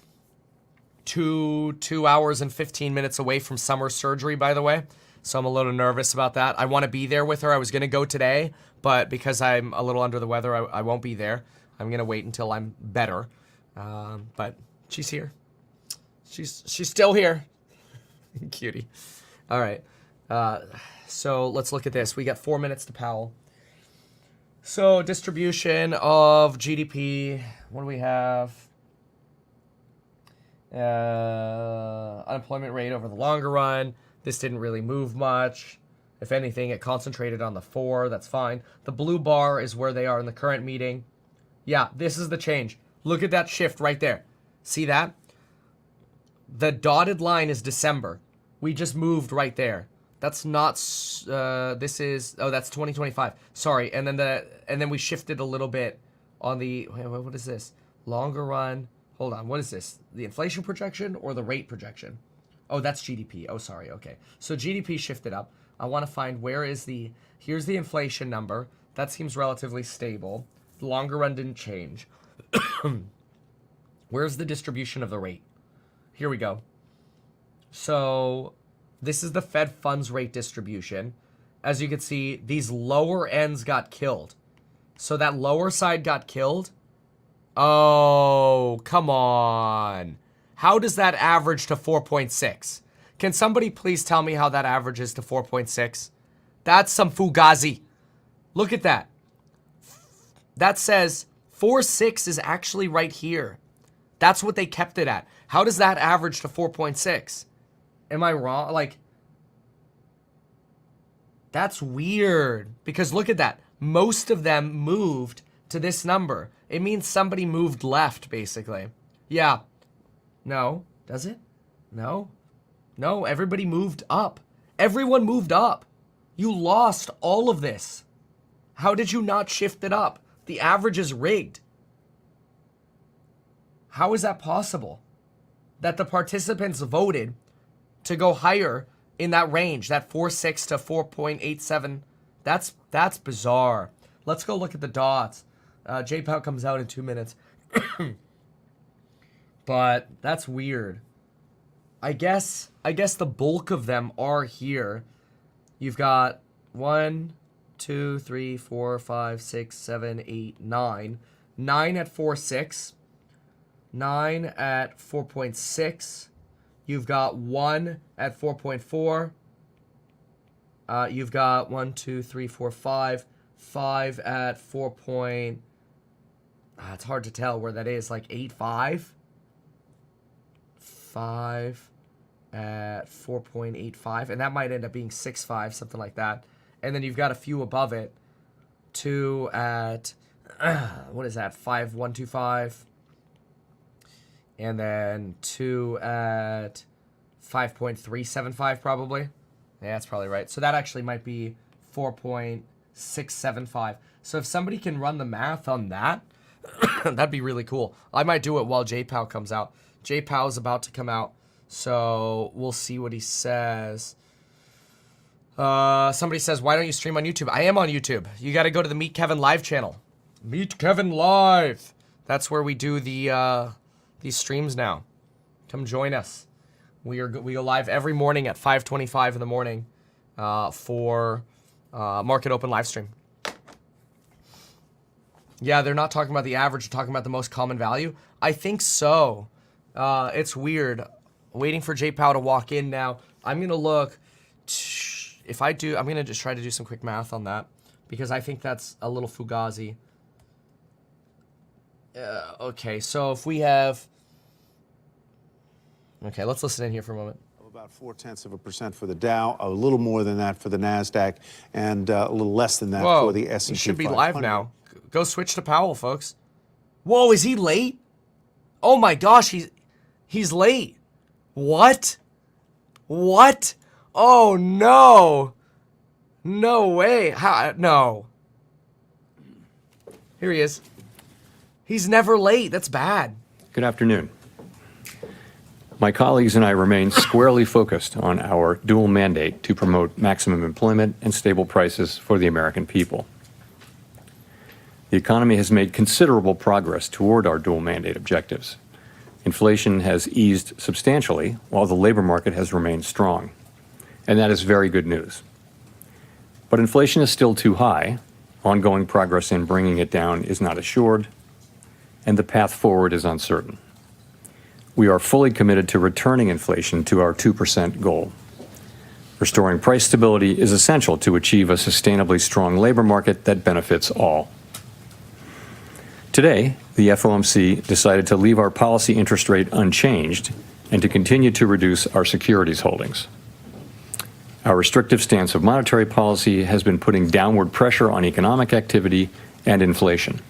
Speaker 1: 2 hours and 15 minutes away from summer surgery, by the way. So I'm a little nervous about that. I want to be there with her. I was going to go today, but because I'm a little under the weather, I won't be there. I'm going to wait until I'm better. But she's here. She's still here. Cutie. All right. So let's look at this. We got 4 minutes to Powell. So distribution of GDP. What do we have? Unemployment rate over the longer run. This didn't really move much. If anything, it concentrated on the 4. That's fine. The blue bar is where they are in the current meeting. Yeah, this is the change. Look at that shift right there. See that? The dotted line is December. We just moved right there. That's not, this is, oh, that's 2025. Sorry. And then we shifted a little bit on the, what is this? Longer run. Hold on. What is this? The inflation projection or the rate projection? Oh, that's GDP. Oh, sorry. Okay. So GDP shifted up. I want to find here's the inflation number. That seems relatively stable. The longer run didn't change. Where's the distribution of the rate? Here we go. So this is the Fed funds rate distribution. As you can see, these lower ends got killed. So that lower side got killed. Oh, come on. How does that average to 4.6? Can somebody please tell me how that averages to 4.6? That's some fugazi. Look at that. That says 4.6 is actually right here. That's what they kept it at. How does that average to 4.6? Am I wrong? Like, that's weird. Because look at that. Most of them moved to this number. It means somebody moved left, basically. Yeah. No. Does it? No. No, everybody moved up. Everyone moved up. You lost all of this. How did you not shift it up? The average is rigged. How is that possible? That the participants voted to go higher in that range, that 4.6 to 4.87. That's bizarre. Let's go look at the dots. J-Powell comes out in 2 minutes. But that's weird. I guess the bulk of them are here. You've got 1, 2, 3, 4, 5, 6, 7, 8, 9. 9 at 4.6. 9 at 4.6. You've got 1 at 4.4. You've got 1, 2, 3, 4, 5. 5 at 4. It's hard to tell where that is, like 8.5. 5 at 4.85, and that might end up being 6.5, something like that. And then you've got a few above it. 2 at what is that? 5.125. And then 2 at 5.375 probably. Yeah, that's probably right. So that actually might be 4.675. So if somebody can run the math on that, that'd be really cool. I might do it while J-Powell comes out. J-Powell's about to come out, so we'll see what he says. Somebody says, why don't you stream on YouTube? I am on YouTube. You got to go to the Meet Kevin Live channel. Meet Kevin Live. That's where we do the these streams now. Come join us. We go live every morning at 5:25 in the morning for Market Open live stream. Yeah, they're not talking about the average. They're talking about the most common value. I think so. It's weird. Waiting for J-Powell to walk in now. I'm going to look. If I do, I'm going to just try to do some quick math on that because I think that's a little fugazi. Okay, so if we have... Okay, let's listen in here for a moment.
Speaker 12: About 0.4% for the Dow, a little more than that for the NASDAQ, and a little less than that for the S&P 500.
Speaker 1: He should be live now. Go switch to Powell, folks. Whoa, is he late? Oh my gosh, he's late. What? What? Oh no. No way. How? No. Here he is. He's never late. That's bad.
Speaker 13: Good afternoon. My colleagues and I remain squarely focused on our dual mandate to promote maximum employment and stable prices for the American people. The economy has made considerable progress toward our dual mandate objectives. Inflation has eased substantially, while the labor market has remained strong. And that is very good news. But inflation is still too high, ongoing progress in bringing it down is not assured, and the path forward is uncertain. We are fully committed to returning inflation to our 2% goal. Restoring price stability is essential to achieve a sustainably strong labor market that benefits all. Today, the FOMC decided to leave our policy interest rate unchanged and to continue to reduce our securities holdings. Our restrictive stance of monetary policy has been putting downward pressure on economic activity and inflation.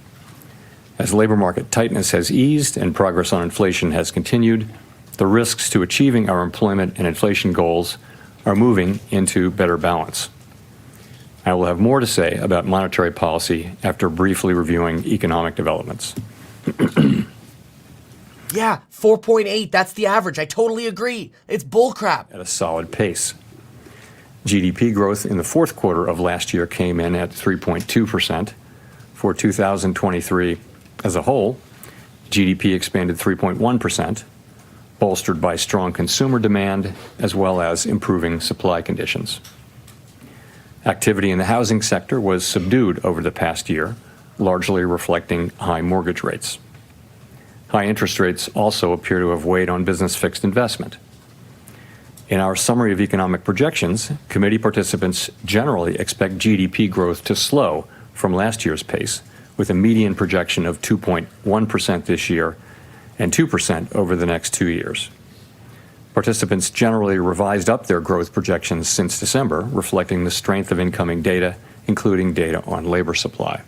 Speaker 13: As labor market tightness has eased and progress on inflation has continued, the risks to achieving our employment and inflation goals are moving into better balance. I will have more to say about monetary policy after briefly reviewing economic developments.
Speaker 1: Yeah, 4.8, that's the average. I totally agree. It's bullcrap.
Speaker 13: At a solid pace. GDP growth in the fourth quarter of last year came in at 3.2%. For 2023 as a whole, GDP expanded 3.1%, bolstered by strong consumer demand as well as improving supply conditions. Activity in the housing sector was subdued over the past year, largely reflecting high mortgage rates. High interest rates also appear to have weighed on business fixed investment. In our summary of economic projections, committee participants generally expect GDP growth to slow from last year's pace, with a median projection of 2.1% this year and 2% over the next 2 years. Participants generally revised up their growth projections since December, reflecting the strength of incoming data, including data on labor supply.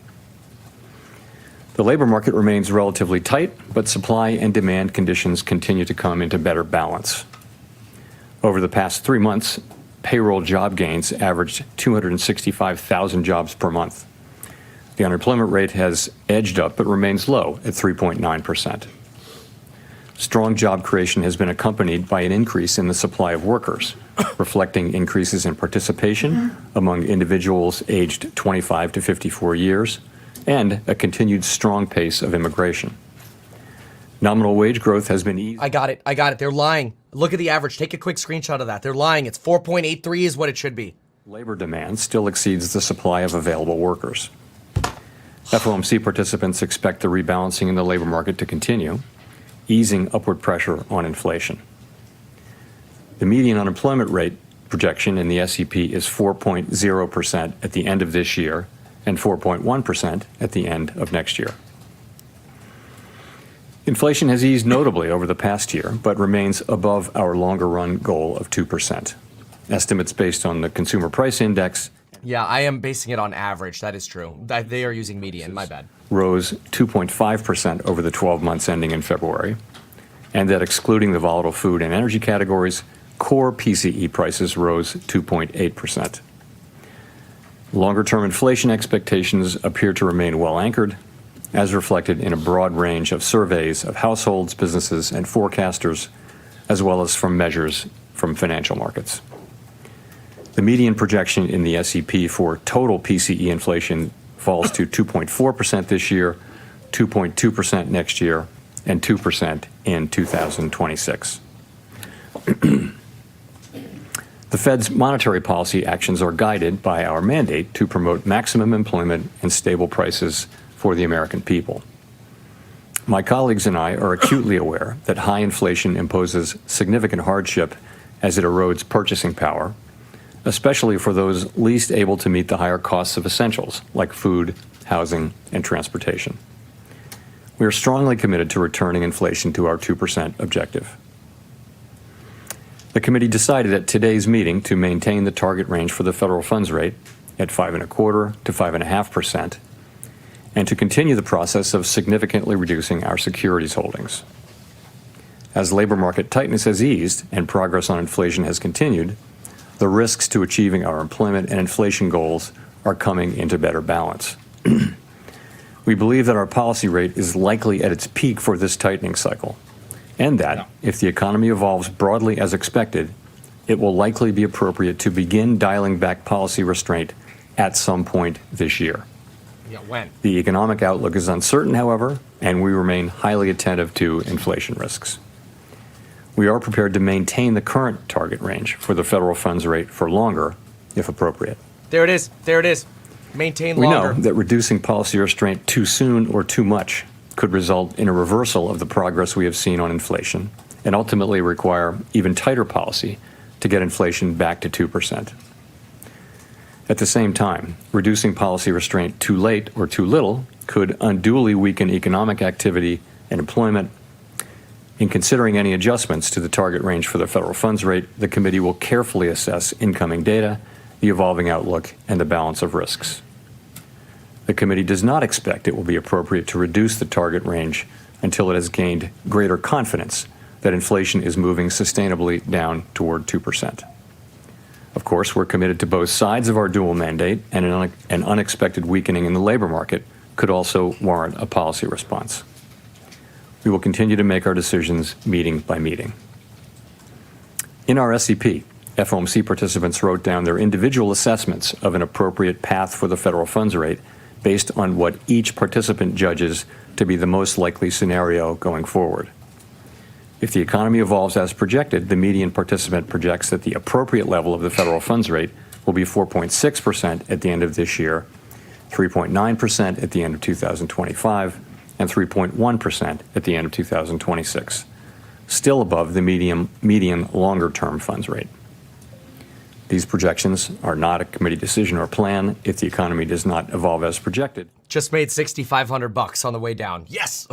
Speaker 13: The labor market remains relatively tight, but supply and demand conditions continue to come into better balance. Over the past 3 months, payroll job gains averaged 265,000 jobs per month. The unemployment rate has edged up but remains low at 3.9%. Strong job creation has been accompanied by an increase in the supply of workers, reflecting increases in participation among individuals aged 25 to 54 years and a continued strong pace of immigration. Nominal wage growth has been eased.
Speaker 1: I got it. They're lying. Look at the average. Take a quick screenshot of that. They're lying. It's 4.83 is what it should be.
Speaker 13: Labor demand still exceeds the supply of available workers. FOMC participants expect the rebalancing in the labor market to continue, easing upward pressure on inflation. The median unemployment rate projection in the SEP is 4.0% at the end of this year and 4.1% at the end of next year. Inflation has eased notably over the past year, but remains above our longer-run goal of 2%. Estimates based on the Consumer Price Index.
Speaker 1: Yeah, I am basing it on average. That is true. They are using median. My bad.
Speaker 13: Rose 2.5% over the 12 months ending in February, and that excluding the volatile food and energy categories, core PCE prices rose 2.8%. Longer-term inflation expectations appear to remain well anchored, as reflected in a broad range of surveys of households, businesses, and forecasters, as well as from measures from financial markets. The median projection in the SEP for total PCE inflation falls to 2.4% this year, 2.2% next year, and 2% in 2026. The Fed's monetary policy actions are guided by our mandate to promote maximum employment and stable prices for the American people. My colleagues and I are acutely aware that high inflation imposes significant hardship as it erodes purchasing power, especially for those least able to meet the higher costs of essentials like food, housing, and transportation. We are strongly committed to returning inflation to our 2% objective. The committee decided at today's meeting to maintain the target range for the federal funds rate at 5.25% to 5.5%, and to continue the process of significantly reducing our securities holdings. As labor market tightness has eased and progress on inflation has continued, the risks to achieving our employment and inflation goals are coming into better balance. We believe that our policy rate is likely at its peak for this tightening cycle, and that if the economy evolves broadly as expected, it will likely be appropriate to begin dialing back policy restraint at some point this year.
Speaker 1: Yeah, when?
Speaker 13: The economic outlook is uncertain, however, and we remain highly attentive to inflation risks. We are prepared to maintain the current target range for the federal funds rate for longer, if appropriate.
Speaker 1: There it is. There it is. Maintain longer.
Speaker 13: We know that reducing policy restraint too soon or too much could result in a reversal of the progress we have seen on inflation and ultimately require even tighter policy to get inflation back to 2%. At the same time, reducing policy restraint too late or too little could unduly weaken economic activity and employment. In considering any adjustments to the target range for the federal funds rate, the committee will carefully assess incoming data, the evolving outlook, and the balance of risks. The committee does not expect it will be appropriate to reduce the target range until it has gained greater confidence that inflation is moving sustainably down toward 2%. Of course, we're committed to both sides of our dual mandate, and an unexpected weakening in the labor market could also warrant a policy response. We will continue to make our decisions meeting by meeting. In our SEP, FOMC participants wrote down their individual assessments of an appropriate path for the federal funds rate based on what each participant judges to be the most likely scenario going forward. If the economy evolves as projected, the median participant projects that the appropriate level of the federal funds rate will be 4.6% at the end of this year, 3.9% at the end of 2025, and 3.1% at the end of 2026, still above the median longer-term funds rate. These projections are not a committee decision or plan if the economy does not evolve as projected.
Speaker 1: Just made $6,500 on the way down. Yes!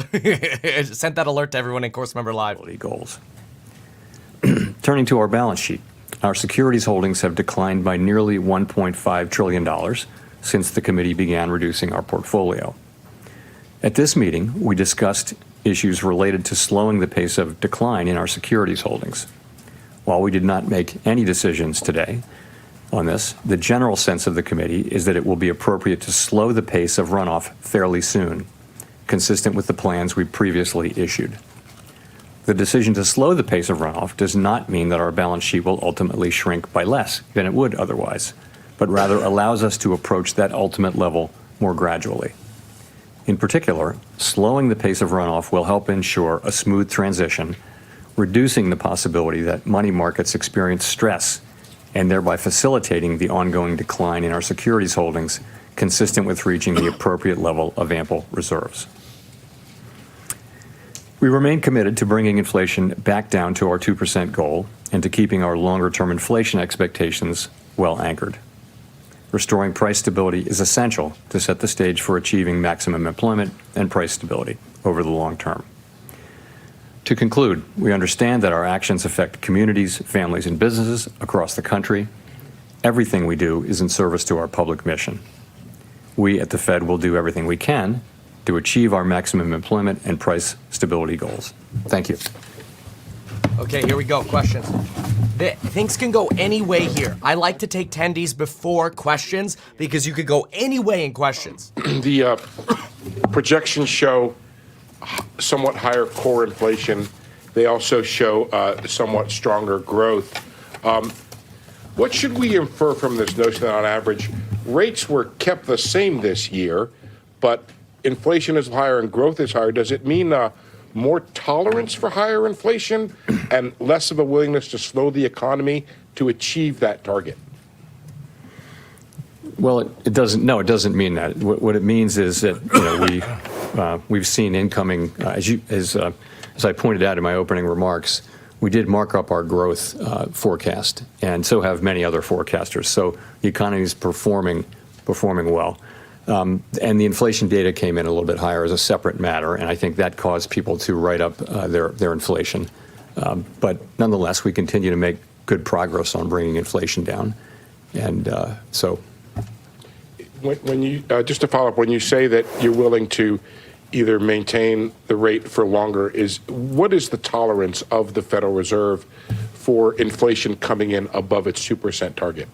Speaker 1: Sent that alert to everyone in Course Member Live.
Speaker 13: Goals. Turning to our balance sheet, our securities holdings have declined by nearly $1.5 trillion since the committee began reducing our portfolio. At this meeting, we discussed issues related to slowing the pace of decline in our securities holdings. While we did not make any decisions today, on this. The general sense of the committee is that it will be appropriate to slow the pace of runoff fairly soon, consistent with the plans we previously issued. The decision to slow the pace of runoff does not mean that our balance sheet will ultimately shrink by less than it would otherwise, but rather allows us to approach that ultimate level more gradually. In particular, slowing the pace of runoff will help ensure a smooth transition, reducing the possibility that money markets experience stress and thereby facilitating the ongoing decline in our securities holdings consistent with reaching the appropriate level of ample reserves. We remain committed to bringing inflation back down to our 2% goal and to keeping our longer-term inflation expectations well anchored. Restoring price stability is essential to set the stage for achieving maximum employment and price stability over the long term. To conclude, we understand that our actions affect communities, families, and businesses across the country. Everything we do is in service to our public mission. We at the Fed will do everything we can to achieve our maximum employment and price stability goals. Thank you.
Speaker 1: Okay, here we go. Questions. Things can go any way here. I like to take tendies before questions because you could go any way in questions.
Speaker 4: The projections show somewhat higher core inflation. They also show somewhat stronger growth. What should we infer from this notion that on average rates were kept the same this year, but inflation is higher and growth is higher? Does it mean more tolerance for higher inflation and less of a willingness to slow the economy to achieve that target?
Speaker 13: Well, it doesn't. No, it doesn't mean that. What it means is that we've seen incoming, as I pointed out in my opening remarks, we did mark up our growth forecast, and so have many other forecasters. So the economy is performing well. And the inflation data came in a little bit higher as a separate matter, and I think that caused people to write up their inflation. But nonetheless, we continue to make good progress on bringing inflation down. And so.
Speaker 4: When you, just to follow up, when you say that you're willing to either maintain the rate for longer, what is the tolerance of the Federal Reserve for inflation coming in above its 2% target?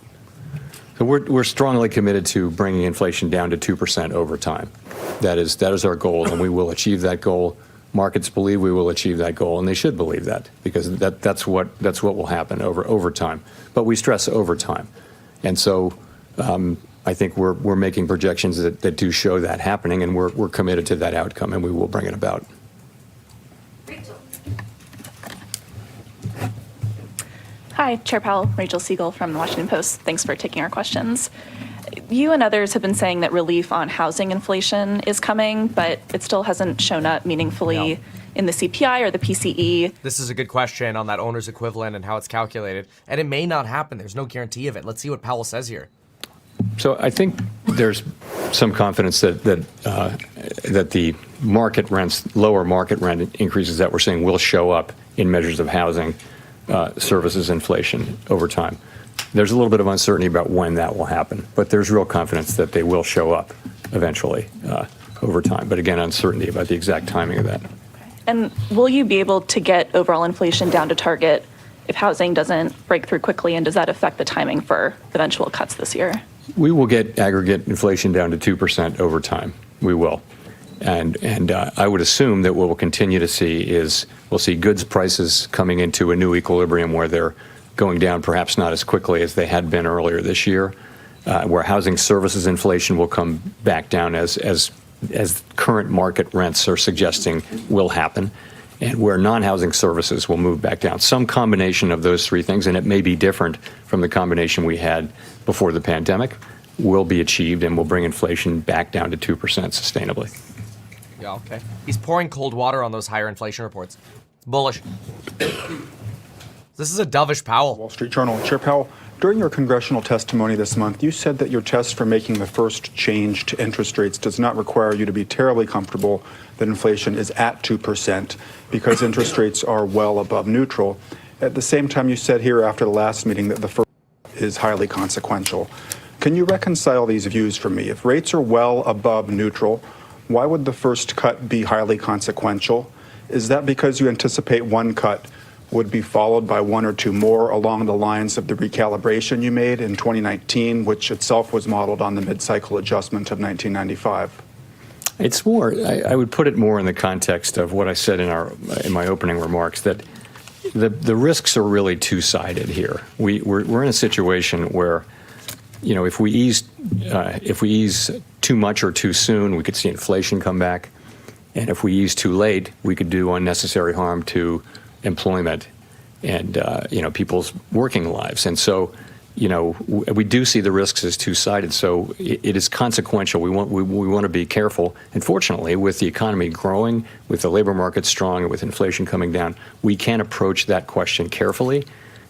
Speaker 13: So we're strongly committed to bringing inflation down to 2% over time. That is our goal, and we will achieve that goal. Markets believe we will achieve that goal, and they should believe that, because that's what will happen over time. But we stress over time, and so I think we're making projections that do show that happening, and we're committed to that outcome, and we will bring it about.
Speaker 14: Hi, Chair Powell, Rachel Siegel from the Washington Post. Thanks for taking our questions. You and others have been saying that relief on housing inflation is coming, but it still hasn't shown up meaningfully in the CPI or the PCE.
Speaker 1: This is a good question on that owner's equivalent and how it's calculated, and it may not happen. There's no guarantee of it. Let's see what Powell says here.
Speaker 13: So I think there's some confidence that the market rents, lower market rent increases that we're seeing will show up in measures of housing services inflation over time. There's a little bit of uncertainty about when that will happen, but there's real confidence that they will show up eventually over time. But again, uncertainty about the exact timing of that.
Speaker 14: And will you be able to get overall inflation down to target if housing doesn't break through quickly, and does that affect the timing for eventual cuts this year?
Speaker 13: We will get aggregate inflation down to 2% over time. We will. And I would assume that what we'll continue to see is we'll see goods prices coming into a new equilibrium where they're going down perhaps not as quickly as they had been earlier this year, where housing services inflation will come back down as current market rents are suggesting will happen, and where non-housing services will move back down. Some combination of those three things, and it may be different from the combination we had before the pandemic, will be achieved and will bring inflation back down to 2% sustainably.
Speaker 1: Yeah, okay. He's pouring cold water on those higher inflation reports. Bullish. This is a dovish Powell.
Speaker 15: Wall Street Journal. Chair Powell, during your congressional testimony this month, you said that your test for making the first change to interest rates does not require you to be terribly comfortable that inflation is at 2% because interest rates are well above neutral. At the same time, you said here after the last meeting that the first is highly consequential. Can you reconcile these views for me? If rates are well above neutral, why would the first cut be highly consequential? Is that because you anticipate one cut would be followed by one or two more along the lines of the recalibration you made in 2019, which itself was modeled on the mid-cycle adjustment of 1995?
Speaker 13: It's more, I would put it more in the context of what I said in my opening remarks, that the risks are really two-sided here. We're in a situation where, you know, if we ease too much or too soon, we could see inflation come back. And if we ease too late, we could do unnecessary harm to employment and, you know, people's working lives. And so, you know, we do see the risks as two-sided. So it is consequential. We want to be careful. And fortunately, with the economy growing, with the labor market strong, and with inflation coming down, we can approach that question carefully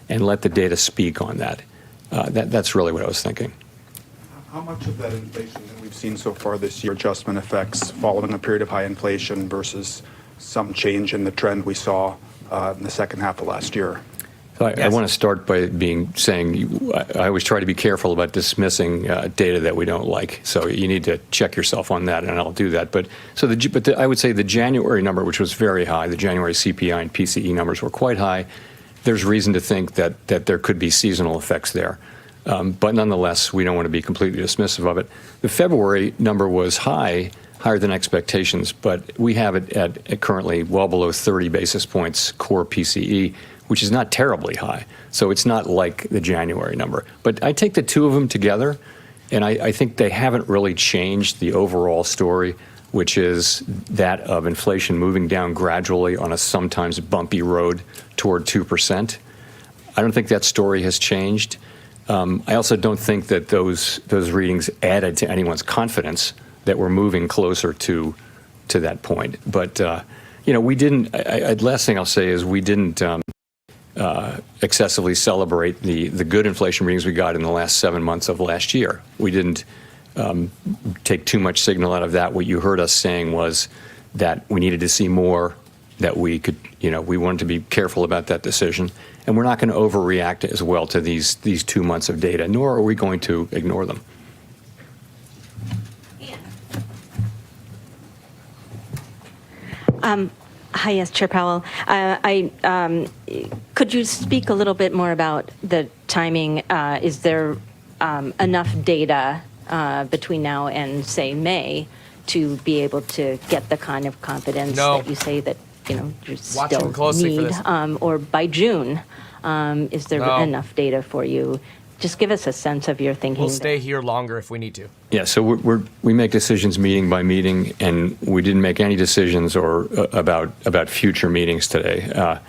Speaker 13: and let the data speak on that. That's really what I was thinking.
Speaker 15: How much of that inflation that we've seen so far this year, adjustment effects following a period of high inflation versus some change in the trend we saw in the second half of last year?
Speaker 13: So I want to start by saying I always try to be careful about dismissing data that we don't like. So you need to check yourself on that, and I'll do that. But I would say the January number, which was very high, the January CPI and PCE numbers were quite high. There's reason to think that there could be seasonal effects there. But nonetheless, we don't want to be completely dismissive of it. The February number was higher than expectations, but we have it at currently well below 30 basis points core PCE, which is not terribly high. So it's not like the January number. But I take the two of them together, and I think they haven't really changed the overall story, which is that of inflation moving down gradually on a sometimes bumpy road toward 2%. I don't think that story has changed. I also don't think that those readings added to anyone's confidence that we're moving closer to that point. But you know, we didn't. Last thing I'll say is we didn't excessively celebrate the good inflation readings we got in the last 7 months of last year. We didn't take too much signal out of that. What you heard us saying was that we needed to see more, that we could, you know, we wanted to be careful about that decision. And we're not going to overreact as well to these 2 months of data, nor are we going to ignore them.
Speaker 16: Hi, yes, Chair Powell. Could you speak a little bit more about the timing? Is there enough data between now and, say, May to be able to get the kind of confidence that you say that, you know, you still need? Or by June, is there enough data for you? Just give us a sense of your thinking.
Speaker 1: We'll stay here longer if we need to.
Speaker 13: Yeah, so we make decisions meeting by meeting, and we didn't make any decisions about future meetings today.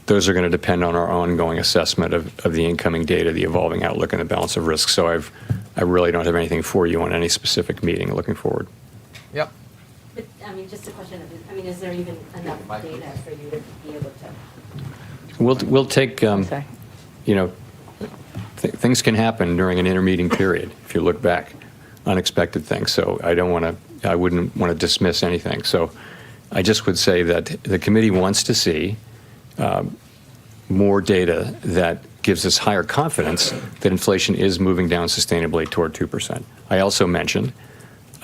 Speaker 13: Those are going to depend on our ongoing assessment of the incoming data, the evolving outlook, and the balance of risk. So I really don't have anything for you on any specific meeting looking forward.
Speaker 1: Yep.
Speaker 16: But, I mean, just a question of, I mean, is there even enough data for you to be able to?
Speaker 13: We'll take, you know, things can happen during an intermeeting period if you look back, unexpected things. So I wouldn't want to dismiss anything. So I just would say that the committee wants to see more data that gives us higher confidence that inflation is moving down sustainably toward 2%. I also mentioned,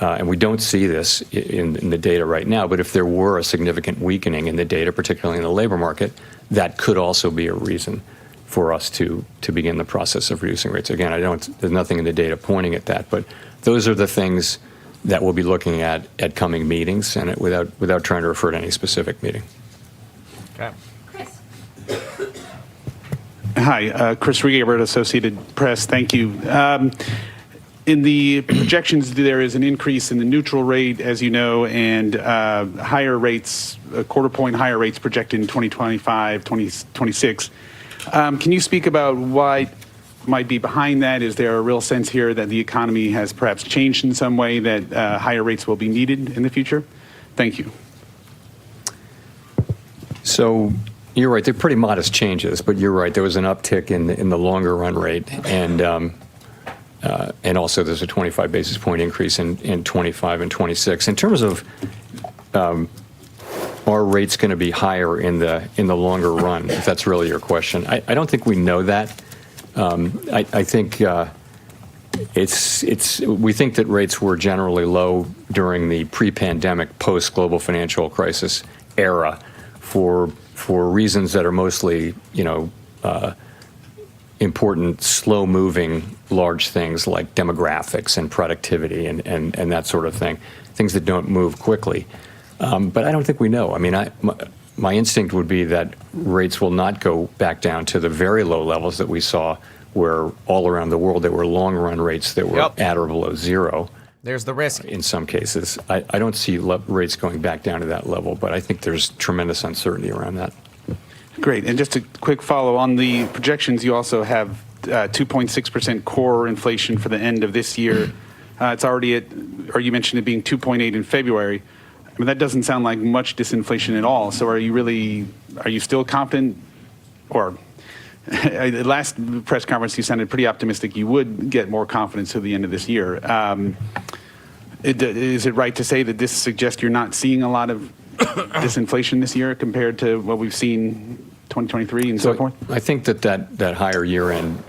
Speaker 13: and we don't see this in the data right now, but if there were a significant weakening in the data, particularly in the labor market, that could also be a reason for us to begin the process of reducing rates. Again, there's nothing in the data pointing at that, but those are the things that we'll be looking at coming meetings, and without trying to refer to any specific meeting.
Speaker 1: Okay.
Speaker 17: Hi, Chris Regaber, Associated Press. Thank you. In the projections, there is an increase in the neutral rate, as you know, and higher rates, a quarter point higher rates projected in 2025, 2026. Can you speak about what might be behind that? Is there a real sense here that the economy has perhaps changed in some way, that higher rates will be needed in the future? Thank you.
Speaker 13: So you're right. They're pretty modest changes, but you're right. There was an uptick in the longer run rate, and also there's a 25 basis point increase in 25 and 26. In terms of are rates going to be higher in the longer run, if that's really your question, I don't think we know that. I think we think that rates were generally low during the pre-pandemic, post-global financial crisis era for for reasons that are mostly, important, slow-moving, large things like demographics and productivity and that sort of thing, things that don't move quickly. But I don't think we know. I mean, my instinct would be that rates will not go back down to the very low levels that we saw where all around the world there were long-run rates that were at or below zero.
Speaker 1: There's the risk.
Speaker 13: In some cases. I don't see rates going back down to that level, but I think there's tremendous uncertainty around that.
Speaker 17: Great. And just a quick follow on the projections, you also have 2.6% core inflation for the end of this year. It's already at, or you mentioned it being 2.8 in February. I mean, that doesn't sound like much disinflation at all. So are you still confident, or the last press conference you sounded pretty optimistic you would get more confidence to the end of this year. Is it right to say that this suggests you're not seeing a lot of disinflation this year compared to what we've seen 2023 and so forth?
Speaker 13: I think that higher year-end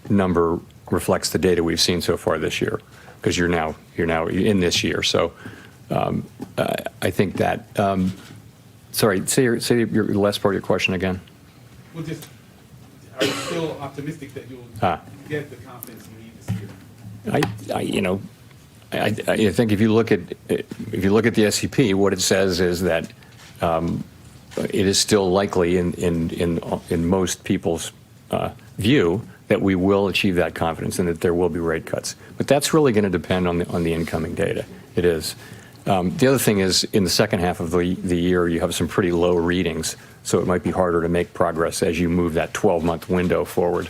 Speaker 13: number reflects the data we've seen so far this year, because you're now in this year. So I think that. Sorry, say your last part of your question again.
Speaker 17: Well, just are you still optimistic that you'll get the confidence you need this year?
Speaker 13: I think if you look at the SEP, what it says is that it is still likely in most people's view that we will achieve that confidence and that there will be rate cuts. But that's really going to depend on the incoming data. It is. The other thing is, in the second half of the year, you have some pretty low readings, so it might be harder to make progress as you move that 12-month window forward.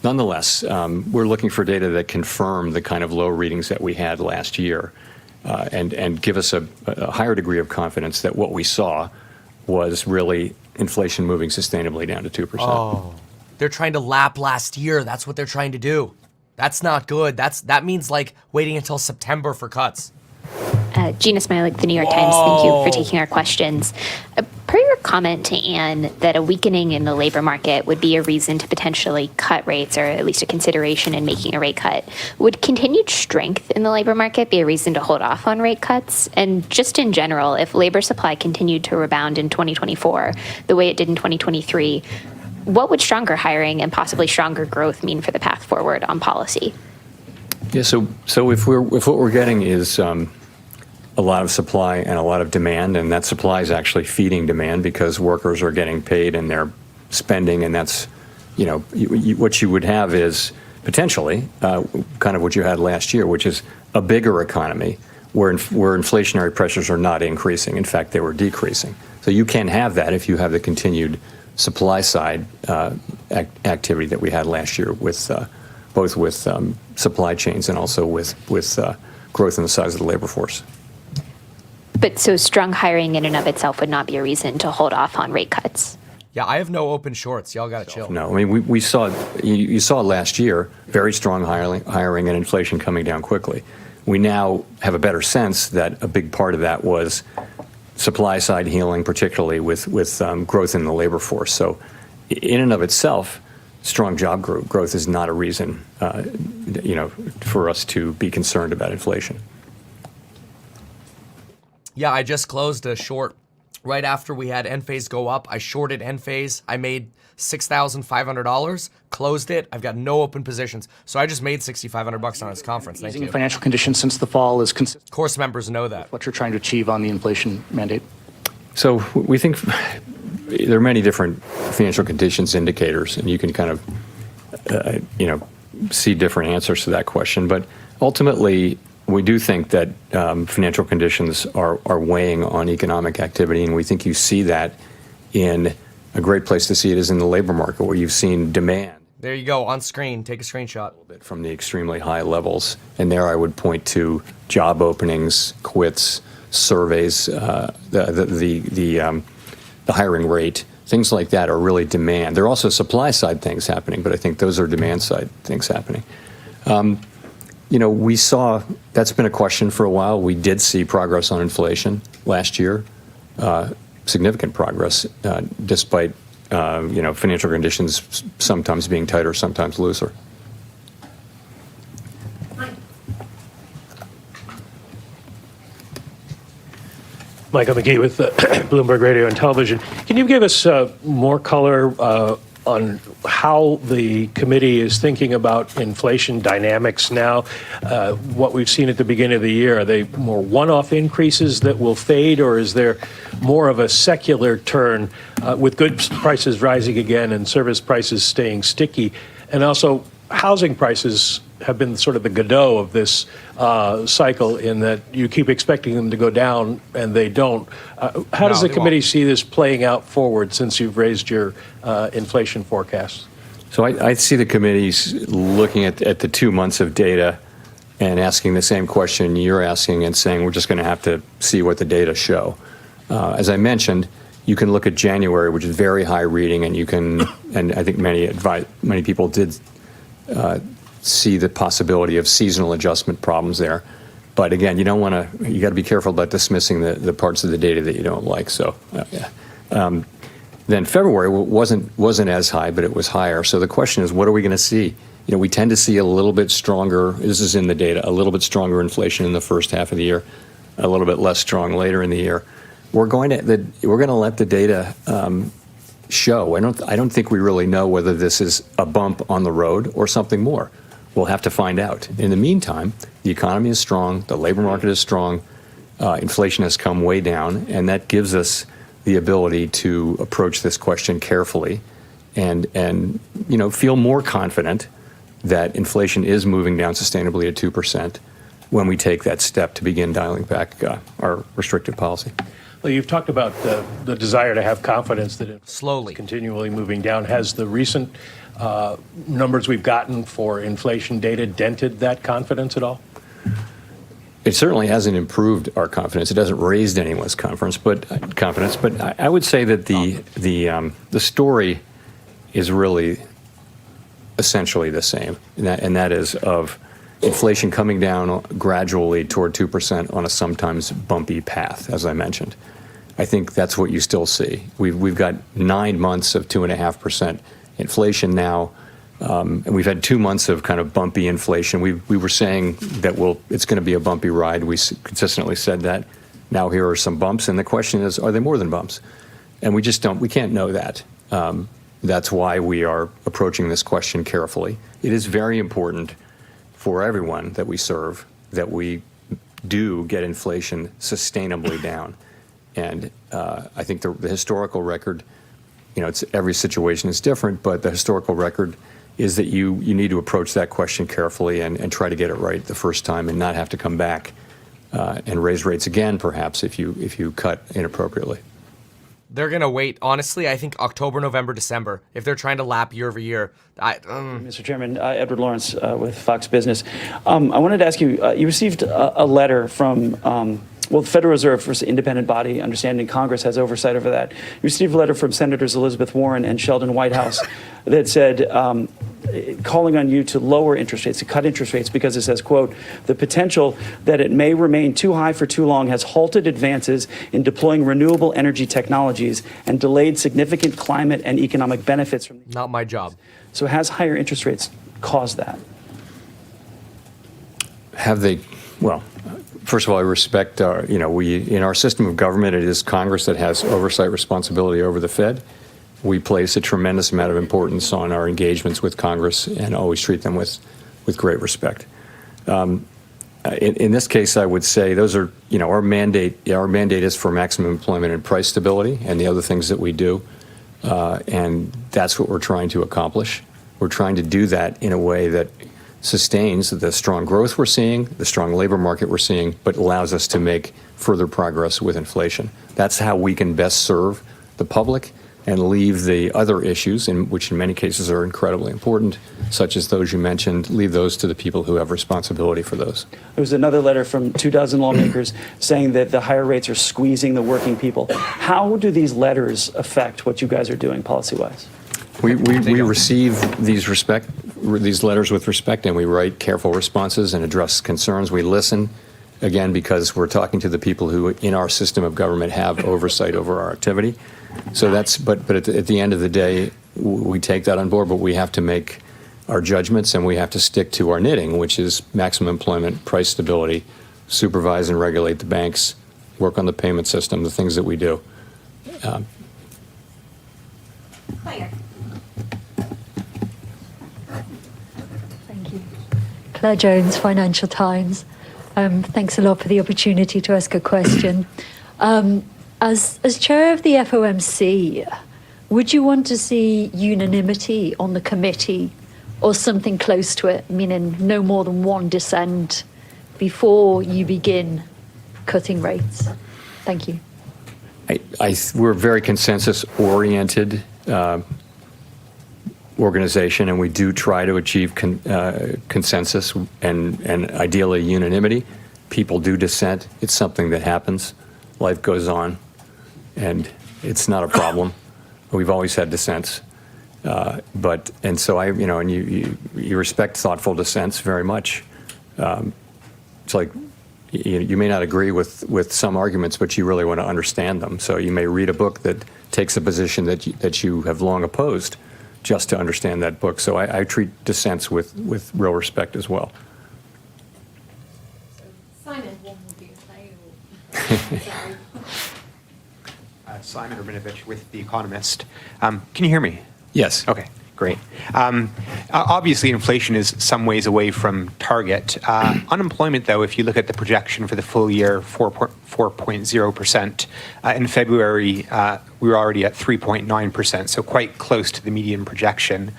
Speaker 13: Nonetheless, we're looking for data that confirm the kind of low readings that we had last year and give us a higher degree of confidence that what we saw was really inflation moving sustainably down to 2%.
Speaker 1: Oh, they're trying to lap last year. That's what they're trying to do. That's not good. That means like waiting until September for cuts.
Speaker 18: Gina Smilik, The New York Times. Thank you for taking our questions. Per your comment to Anne that a weakening in the labor market would be a reason to potentially cut rates, or at least a consideration in making a rate cut, would continued strength in the labor market be a reason to hold off on rate cuts? And just in general, if labor supply continued to rebound in 2024 the way it did in 2023, what would stronger hiring and possibly stronger growth mean for the path forward on policy?
Speaker 13: Yeah, so if what we're getting is a lot of supply and a lot of demand, and that supply is actually feeding demand because workers are getting paid and they're spending, and that's, what you would have is potentially kind of what you had last year, which is a bigger economy where inflationary pressures are not increasing. In fact, they were decreasing. So you can have that if you have the continued supply side activity that we had last year with both with supply chains and also with growth in the size of the labor force.
Speaker 18: But so strong hiring in and of itself would not be a reason to hold off on rate cuts?
Speaker 1: Yeah, I have no open shorts. Y'all got to chill.
Speaker 13: No, I mean, we saw, you saw last year, very strong hiring and inflation coming down quickly. We now have a better sense that a big part of that was supply side healing, particularly with growth in the labor force. So in and of itself, strong job growth is not a reason, for us to be concerned about inflation.
Speaker 1: Yeah, I just closed a short right after we had Enphase go up. I shorted Enphase. I made $6,500, closed it. I've got no open positions. So I just made $6,500 on this conference. Thank you.
Speaker 19: Financial conditions since the fall is consistent.
Speaker 1: Course members know that.
Speaker 19: What you're trying to achieve on the inflation mandate?
Speaker 13: So we think there are many different financial conditions indicators, and you can kind of, see different answers to that question. But ultimately, we do think that financial conditions are weighing on economic activity, and we think you see that in a great place to see it is in the labor market, where you've seen demand.
Speaker 1: There you go, on screen. Take a screenshot.
Speaker 13: A little bit from the extremely high levels. And there I would point to job openings, quits, surveys, the hiring rate. Things like that are really demand. There are also supply side things happening, but I think those are demand side things happening. We saw, that's been a question for a while. We did see progress on inflation last year, significant progress, despite, financial conditions sometimes being tighter, sometimes looser.
Speaker 20: Michael McGee with Bloomberg Radio and Television. Can you give us more color on how the committee is thinking about inflation dynamics now? What we've seen at the beginning of the year, are they more one-off increases that will fade, or is there more of a secular turn with goods prices rising again and service prices staying sticky? And also, housing prices have been sort of the Godot of this cycle, in that you keep expecting them to go down and they don't. How does the committee see this playing out forward since you've raised your inflation forecast?
Speaker 13: So I see the committees looking at the 2 months of data and asking the same question you're asking and saying we're just going to have to see what the data show. As I mentioned, you can look at January, which is very high reading, and you can, and I think many people did see the possibility of seasonal adjustment problems there. But again, you don't want to, you got to be careful about dismissing the parts of the data that you don't like. So then February wasn't as high, but it was higher. So the question is, what are we going to see? You know, we tend to see a little bit stronger, this is in the data, a little bit stronger inflation in the first half of the year, a little bit less strong later in the year. We're going to let the data show. I don't think we really know whether this is a bump on the road or something more. We'll have to find out. In the meantime, the economy is strong, the labor market is strong, inflation has come way down, and that gives us the ability to approach this question carefully and you know, feel more confident that inflation is moving down sustainably at 2% when we take that step to begin dialing back our restrictive policy.
Speaker 20: Well, you've talked about the desire to have confidence that it's slowly continually moving down. Has the recent numbers we've gotten for inflation data dented that confidence at all?
Speaker 13: It certainly hasn't improved our confidence. It hasn't raised anyone's confidence, but I would say that the story is really essentially the same, and that is of inflation coming down gradually toward 2% on a sometimes bumpy path, as I mentioned. I think that's what you still see. We've got 9 months of 2.5% inflation now, and we've had 2 months of kind of bumpy inflation. We were saying that it's going to be a bumpy ride. We consistently said that. Now here are some bumps, and the question is, are they more than bumps? And we can't know that. That's why we are approaching this question carefully. It is very important for everyone that we serve that we do get inflation sustainably down. And I think the historical record, you know, every situation is different, but the historical record is that you need to approach that question carefully and try to get it right the first time and not have to come back and raise rates again, perhaps, if you cut inappropriately.
Speaker 1: They're going to wait, honestly, I think October, November, December, if they're trying to lap year over year.
Speaker 21: Mr. Chairman, Edward Lawrence with Fox Business. I wanted to ask you, you received a letter from, the Federal Reserve, first independent body, understanding Congress has oversight over that. You received a letter from Senators Elizabeth Warren and Sheldon Whitehouse that said, calling on you to lower interest rates, to cut interest rates, because it says, quote, the potential that it may remain too high for too long has halted advances in deploying renewable energy technologies and delayed significant climate and economic benefits from.
Speaker 1: Not my job.
Speaker 21: So has higher interest rates caused that?
Speaker 13: Have they? Well, first of all, I respect in our system of government, it is Congress that has oversight responsibility over the Fed. We place a tremendous amount of importance on our engagements with Congress and always treat them with great respect. In this case, I would say those are, our mandate is for maximum employment and price stability and the other things that we do. And that's what we're trying to accomplish. We're trying to do that in a way that sustains the strong growth we're seeing, the strong labor market we're seeing, but allows us to make further progress with inflation. That's how we can best serve the public and leave the other issues, which in many cases are incredibly important, such as those you mentioned, leave those to the people who have responsibility for those.
Speaker 21: There was another letter from 24 lawmakers saying that the higher rates are squeezing the working people. How do these letters affect what you guys are doing policy-wise?
Speaker 13: We receive these letters with respect, and we write careful responses and address concerns. We listen, again, because we're talking to the people who in our system of government have oversight over our activity. So but at the end of the day, we take that on board, but we have to make our judgments and we have to stick to our knitting, which is maximum employment, price stability, supervise and regulate the banks, work on the payment system, the things that we do.
Speaker 2: Thank you. Claire Jones, Financial Times. Thanks a lot for the opportunity to ask a question. As chair of the FOMC, would you want to see unanimity on the committee or something close to it, meaning no more than one dissent before you begin cutting rates? Thank you.
Speaker 13: We're a very consensus-oriented organization, and we do try to achieve consensus and ideally unanimity. People do dissent. It's something that happens. Life goes on, and it's not a problem. We've always had dissents, and so you respect thoughtful dissents very much. It's like you may not agree with some arguments, but you really want to understand them. So you may read a book that takes a position that you have long opposed, just to understand that book. So I treat dissents with real respect as well.
Speaker 2: Simon, one will be available.
Speaker 22: Simon Rabinovich with The Economist. Can you hear me?
Speaker 13: Yes.
Speaker 22: Okay, great. Obviously, inflation is some ways away from target. Unemployment, though, if you look at the projection for the full year, 4.0%. In February, we were already at 3.9%, so quite close to the median projection.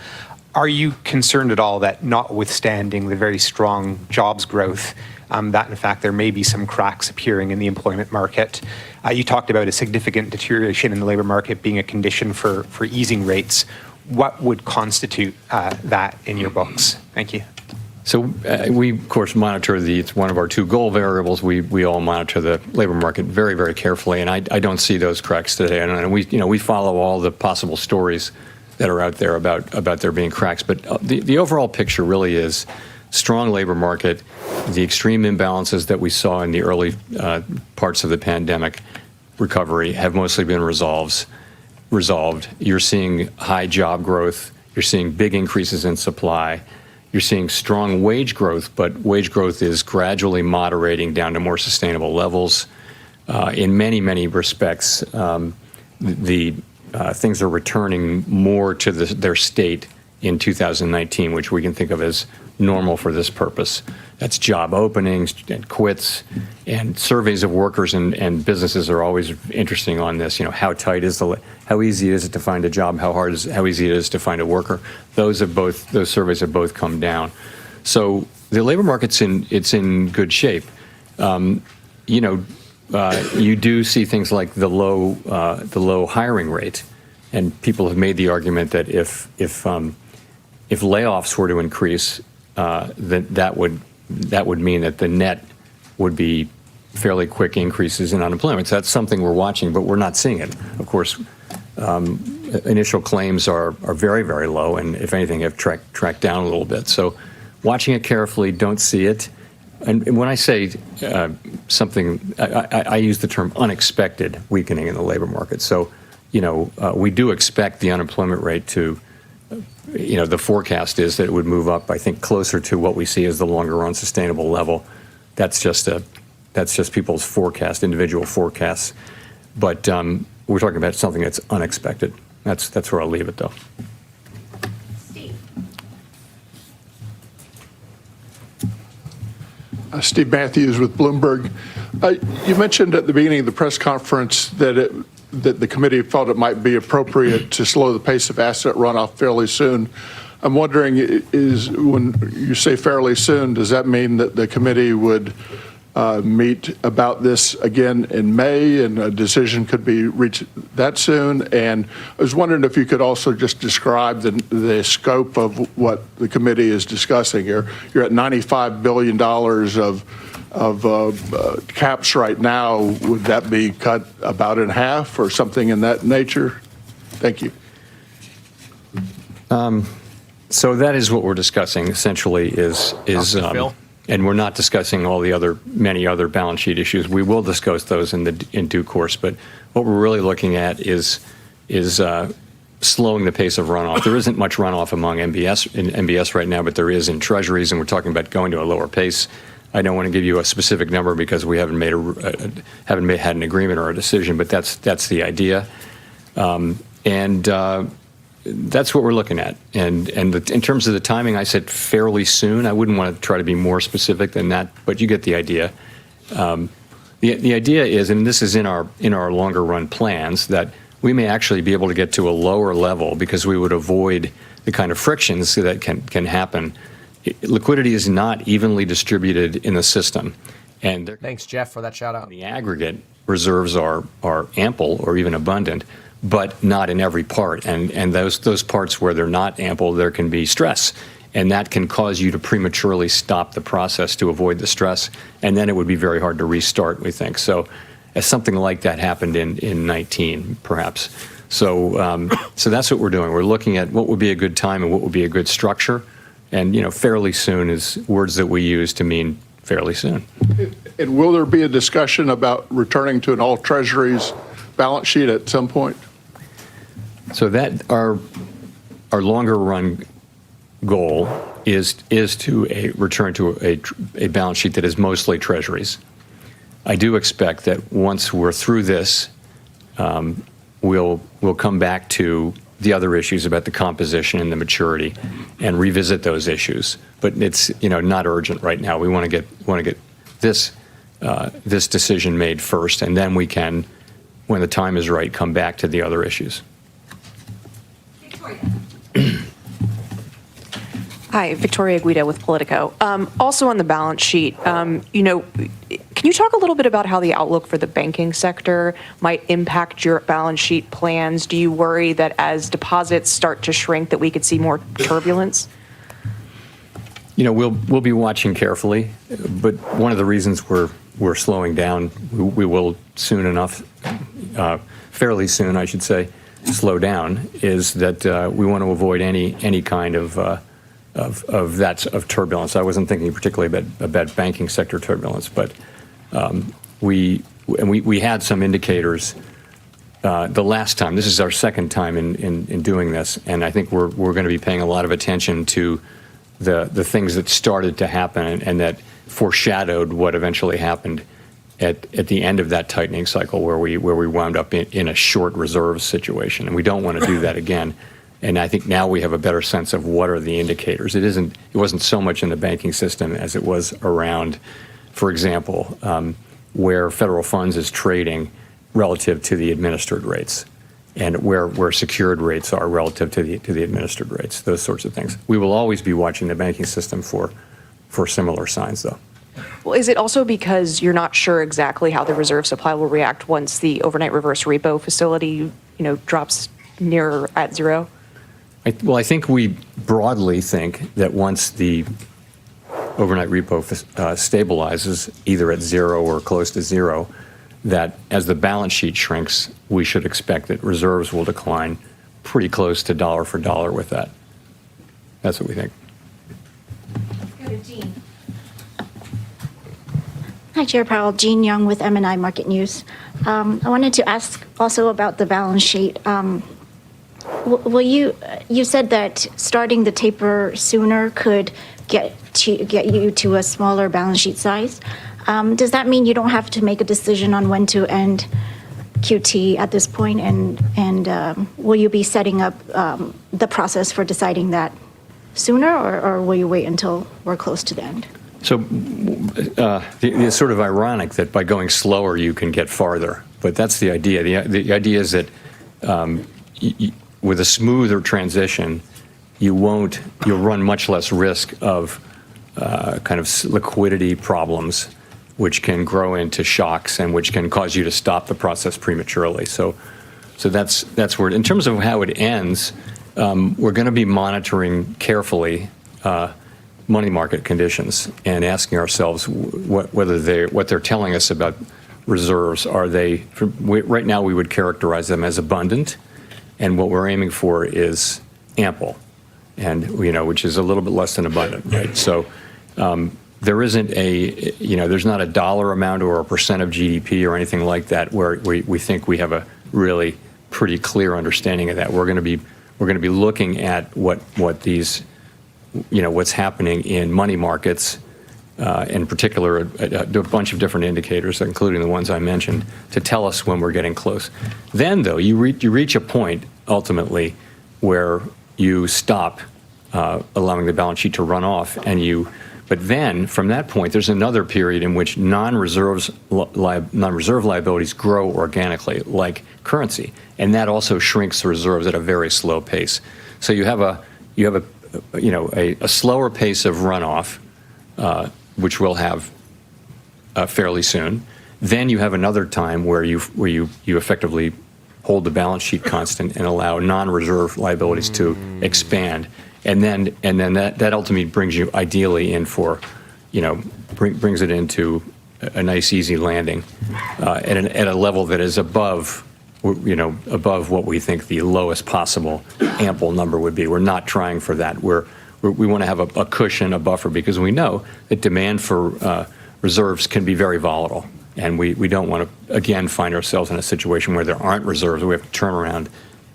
Speaker 22: Are you concerned at all that, notwithstanding the very strong jobs growth, that in fact there may be some cracks appearing in the employment market? You talked about a significant deterioration in the labor market being a condition for easing rates. What would constitute that in your books? Thank you.
Speaker 13: So we, of course, monitor it's one of our two goal variables. We all monitor the labor market very, very carefully, and I don't see those cracks today. And we follow all the possible stories that are out there about there being cracks. But the overall picture really is strong labor market. The extreme imbalances that we saw in the early parts of the pandemic recovery have mostly been resolved. You're seeing high job growth. You're seeing big increases in supply. You're seeing strong wage growth, but wage growth is gradually moderating down to more sustainable levels. In many, many respects, the things are returning more to their state in 2019, which we can think of as normal for this purpose. That's job openings and quits, and surveys of workers and businesses are always interesting on this. How tight is how easy is it to find a job? How easy it is to find a worker? Those surveys have both come down. So the labor market's in good shape. You do see things like the low hiring rate, and people have made the argument that if layoffs were to increase, that would mean that the net would be fairly quick increases in unemployment. So that's something we're watching, but we're not seeing it. Of course, initial claims are very, very low, and if anything, have tracked down a little bit. So watching it carefully, don't see it. And when I say something, I use the term unexpected weakening in the labor market. So, we do expect the unemployment rate to, the forecast is that it would move up, I think, closer to what we see as the longer run sustainable level. That's just people's forecast, individual forecasts. But we're talking about something that's unexpected. That's where I'll leave it, though.
Speaker 23: Steve Matthews with Bloomberg. You mentioned at the beginning of the press conference that the committee felt it might be appropriate to slow the pace of asset runoff fairly soon. I'm wondering, when you say fairly soon, does that mean that the committee would meet about this again in May and a decision could be reached that soon? And I was wondering if you could also just describe the scope of what the committee is discussing here. You're at $95 billion of caps right now. Would that be cut about in half or something in that nature? Thank you.
Speaker 13: So that is what we're discussing. Essentially, and we're not discussing all the many other balance sheet issues. We will discuss those in due course. But what we're really looking at is slowing the pace of runoff. There isn't much runoff among MBS right now, but there is in Treasuries, and we're talking about going to a lower pace. I don't want to give you a specific number because we haven't had an agreement or a decision, but that's the idea. That's what we're looking at. And in terms of the timing, I said fairly soon. I wouldn't want to try to be more specific than that, but you get the idea. The idea is, and this is in our longer run plans, that we may actually be able to get to a lower level because we would avoid the kind of frictions that can happen. Liquidity is not evenly distributed in the system. And
Speaker 1: thanks, Jeff, for that shout out.
Speaker 13: The aggregate reserves are ample or even abundant, but not in every part. And those parts where they're not ample, there can be stress. And that can cause you to prematurely stop the process to avoid the stress. And then it would be very hard to restart, we think. So as something like that happened in 19, perhaps. So that's what we're doing. We're looking at what would be a good time and what would be a good structure. And, fairly soon is words that we use to mean fairly soon.
Speaker 23: And will there be a discussion about returning to an all treasuries balance sheet at some point?
Speaker 13: So that our longer run goal is to return to a balance sheet that is mostly treasuries. I do expect that once we're through this, we'll come back to the other issues about the composition and the maturity and revisit those issues. But it's not urgent right now. We want to get this decision made first, and then we can, when the time is right, come back to the other issues.
Speaker 3: Hi, Victoria Guida with Politico. Also on the balance sheet, can you talk a little bit about how the outlook for the banking sector might impact your balance sheet plans? Do you worry that as deposits start to shrink that we could see more turbulence?
Speaker 13: We'll be watching carefully, but one of the reasons we're slowing down, we will soon enough, fairly soon, I should say, slow down, is that we want to avoid any kind of turbulence. I wasn't thinking particularly about banking sector turbulence, but we had some indicators the last time. This is our second time in doing this, and I think we're going to be paying a lot of attention to the things that started to happen and that foreshadowed what eventually happened at the end of that tightening cycle, where we wound up in a short reserve situation, and we don't want to do that again. And I think now we have a better sense of what are the indicators. It wasn't so much in the banking system as it was around, for example, where federal funds is trading relative to the administered rates, and where secured rates are relative to the administered rates. Those sorts of things. We will always be watching the banking system for similar signs, though.
Speaker 3: Well, is it also because you're not sure exactly how the reserve supply will react once the overnight reverse repo facility, drops near at zero?
Speaker 13: I think we broadly think that once the overnight repo stabilizes either at zero or close to zero, that as the balance sheet shrinks, we should expect that reserves will decline pretty close to dollar for dollar with that. That's what we think.
Speaker 5: Go to Jean. Hi, Chair Powell. Jean Young with M&I Market News. I wanted to ask also about the balance sheet. You said that starting the taper sooner could get you to a smaller balance sheet size. Does that mean you don't have to make a decision on when to end QT at this point? And will you be setting up the process for deciding that sooner, or will you wait until we're close to the end?
Speaker 13: So it's sort of ironic that by going slower you can get farther, but that's the idea. The idea is that with a smoother transition, you'll run much less risk of kind of liquidity problems, which can grow into shocks and which can cause you to stop the process prematurely. So that's where, in terms of how it ends, we're going to be monitoring carefully money market conditions and asking ourselves what they're telling us about reserves. Right now we would characterize them as abundant, and what we're aiming for is ample, and which is a little bit less than abundant, right? So there isn't there's not a dollar amount or a percent of GDP or anything like that where we think we have a really pretty clear understanding of that. We're going to be looking at what these what's happening in money markets in particular, a bunch of different indicators, including the ones I mentioned, to tell us when we're getting close. Then, though, you reach a point, ultimately, where you stop allowing the balance sheet to run off, but then, from that point, there's another period in which non-reserve liabilities grow organically, like currency, and that also shrinks the reserves at a very slow pace. So you have a slower pace of runoff, which we'll have fairly soon. Then you have another time where you effectively hold the balance sheet constant and allow non-reserve liabilities to expand. And then that ultimately brings you ideally in for, brings it into a nice easy landing at a level that is above what we think the lowest possible ample number would be. We're not trying for that. We want to have a cushion, a buffer, because we know that demand for reserves can be very volatile. And we don't want to, again, find ourselves in a situation where there aren't reserves. We have to turn around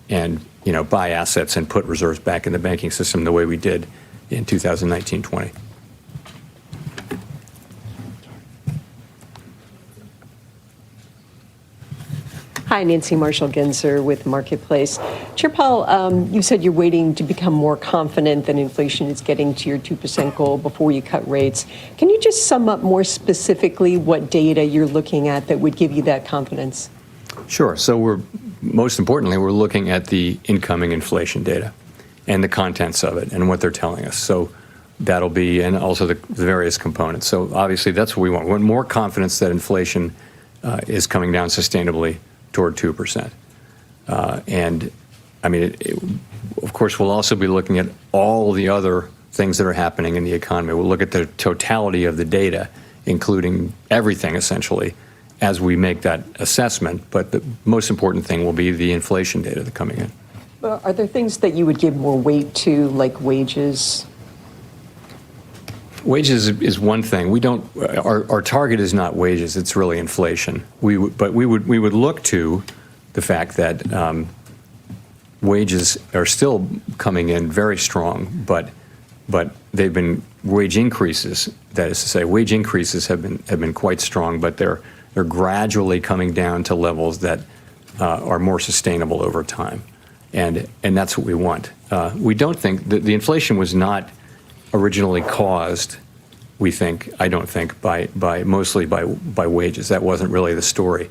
Speaker 13: and buy assets and put reserves back in the banking system the way we did in 2019-20.
Speaker 6: Hi, Nancy Marshall-Genzer with Marketplace. Chair Powell, you said you're waiting to become more confident that inflation is getting to your 2% goal before you cut rates. Can you just sum up more specifically what data you're looking at that would give you that confidence?
Speaker 13: Sure. So most importantly, we're looking at the incoming inflation data and the contents of it and what they're telling us. So that'll be, and also the various components. So obviously that's what we want. We want more confidence that inflation is coming down sustainably toward 2%. And I mean, of course, we'll also be looking at all the other things that are happening in the economy. We'll look at the totality of the data, including everything essentially, as we make that assessment. But the most important thing will be the inflation data that's coming in.
Speaker 6: Are there things that you would give more weight to, like wages?
Speaker 13: Wages is one thing. We don't. Our target is not wages. It's really inflation. But we would look to the fact that wages are still coming in very strong, but they've been wage increases. That is to say, wage increases have been quite strong, but they're gradually coming down to levels that are more sustainable over time, and that's what we want. We don't think that the inflation was not originally caused, I don't think, mostly by wages. That wasn't really the story.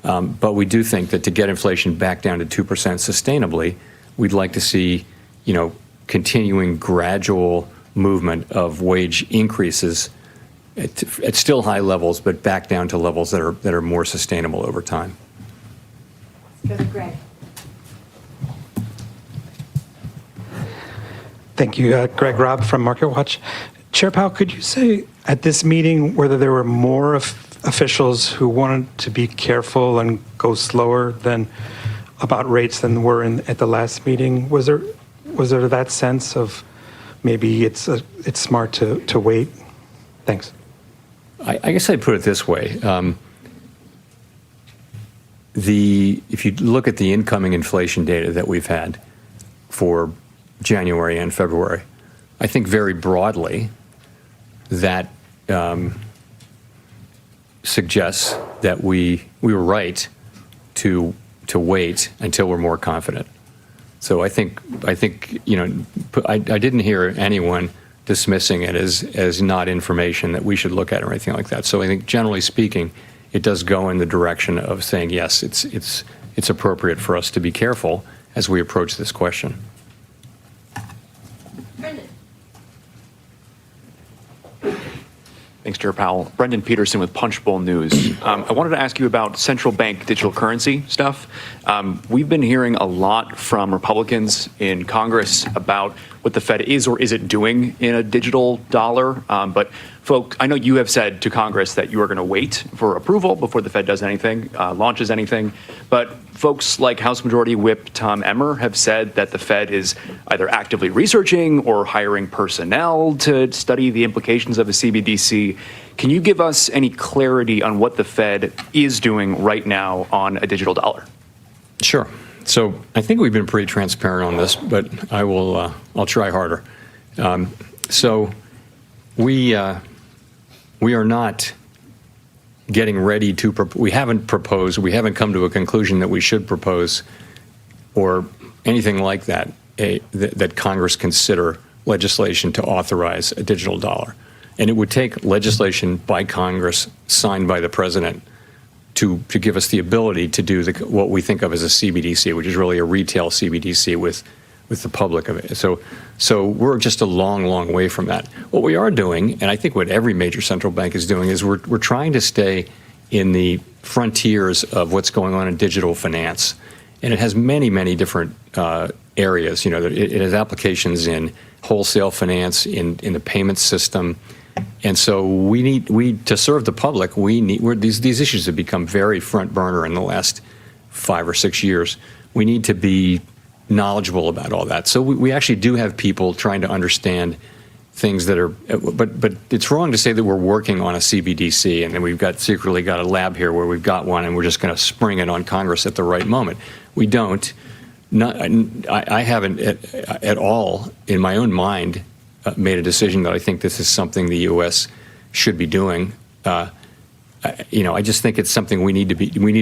Speaker 13: But we do think that to get inflation back down to 2% sustainably, we'd like to see, continuing gradual movement of wage increases at still high levels, but back down to levels that are more sustainable over time.
Speaker 6: Go to Greg.
Speaker 9: Thank you. Greg Robb from MarketWatch. Chair Powell, could you say at this meeting whether there were more officials who wanted to be careful and go slower than about rates than were at the last meeting? Was there that sense of maybe it's smart to wait? Thanks.
Speaker 13: I guess I'd put it this way. If you look at the incoming inflation data that we've had for January and February, I think very broadly that suggests that we were right to wait until we're more confident. So I think I didn't hear anyone dismissing it as not information that we should look at or anything like that. So I think generally speaking, it does go in the direction of saying yes, it's appropriate for us to be careful as we approach this question.
Speaker 10: Thanks, Chair Powell. Brendan Peterson with Punchbowl News. I wanted to ask you about central bank digital currency stuff. We've been hearing a lot from Republicans in Congress about what the Fed is or isn't doing in a digital dollar. But folks, I know you have said to Congress that you are going to wait for approval before the Fed does anything, launches anything. But folks like House Majority Whip Tom Emmer have said that the Fed is either actively researching or hiring personnel to study the implications of a CBDC. Can you give us any clarity on what the Fed is doing right now on a digital dollar?
Speaker 13: Sure. So I think we've been pretty transparent on this, but I'll try harder. So we we are not getting ready to, we haven't proposed, we haven't come to a conclusion that we should propose or anything like that, that Congress consider legislation to authorize a digital dollar. And it would take legislation by Congress signed by the president to give us the ability to do what we think of as a CBDC, which is really a retail CBDC with the public of it. So we're just a long, long way from that. What we are doing, and I think what every major central bank is doing, is we're trying to stay in the frontiers of what's going on in digital finance. And it has many, many different areas. You know, it has applications in wholesale finance, in the payment system. And so we to serve the public, these issues have become very front burner in the last 5 or 6 years. We need to be knowledgeable about all that. So we actually do have people trying to understand things that are, but it's wrong to say that we're working on a CBDC and then we've secretly got a lab here where we've got one and we're just going to spring it on Congress at the right moment. We don't. I haven't at all in my own mind made a decision that I think this is something the U.S. should be doing. I just think it's something we need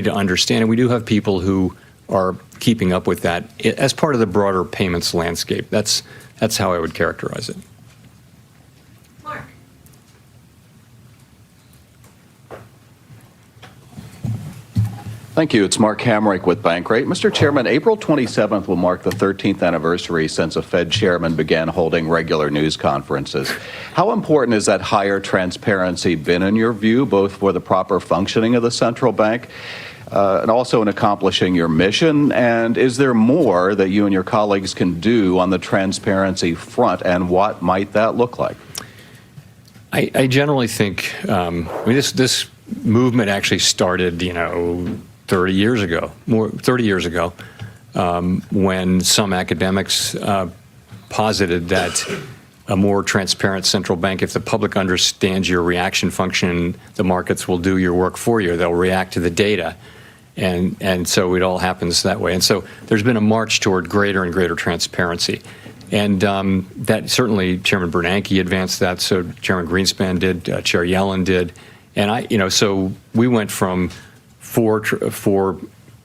Speaker 13: to understand, and we do have people who are keeping up with that as part of the broader payments landscape. That's how I would characterize it.
Speaker 7: Mark.
Speaker 8: Thank you. It's Mark Hamrick with Bankrate. Mr. Chairman, April 27th will mark the 13th anniversary since a Fed chairman began holding regular news conferences. How important has that higher transparency been in your view, both for the proper functioning of the central bank and also in accomplishing your mission? And is there more that you and your colleagues can do on the transparency front, and what might that look like?
Speaker 13: I generally think this movement actually started, 30 years ago, when some academics posited that a more transparent central bank, if the public understands your reaction function, the markets will do your work for you. They'll react to the data. And so it all happens that way. And so there's been a march toward greater and greater transparency. And that certainly Chairman Bernanke advanced that. So Chairman Greenspan did, Chair Yellen did. And so we went from four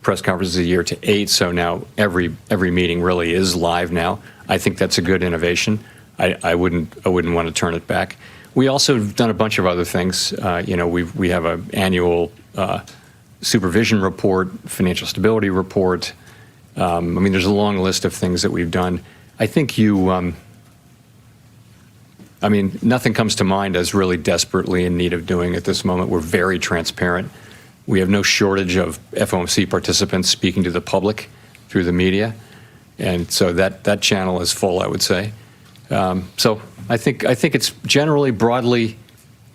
Speaker 13: press conferences a year to 8. So now every meeting really is live now. I think that's a good innovation. I wouldn't want to turn it back. We also have done a bunch of other things. We have an annual supervision report, financial stability report. There's a long list of things that we've done. I think nothing comes to mind as really desperately in need of doing at this moment. We're very transparent. We have no shortage of FOMC participants speaking to the public through the media. And so that channel is full, I would say. So I think it's generally broadly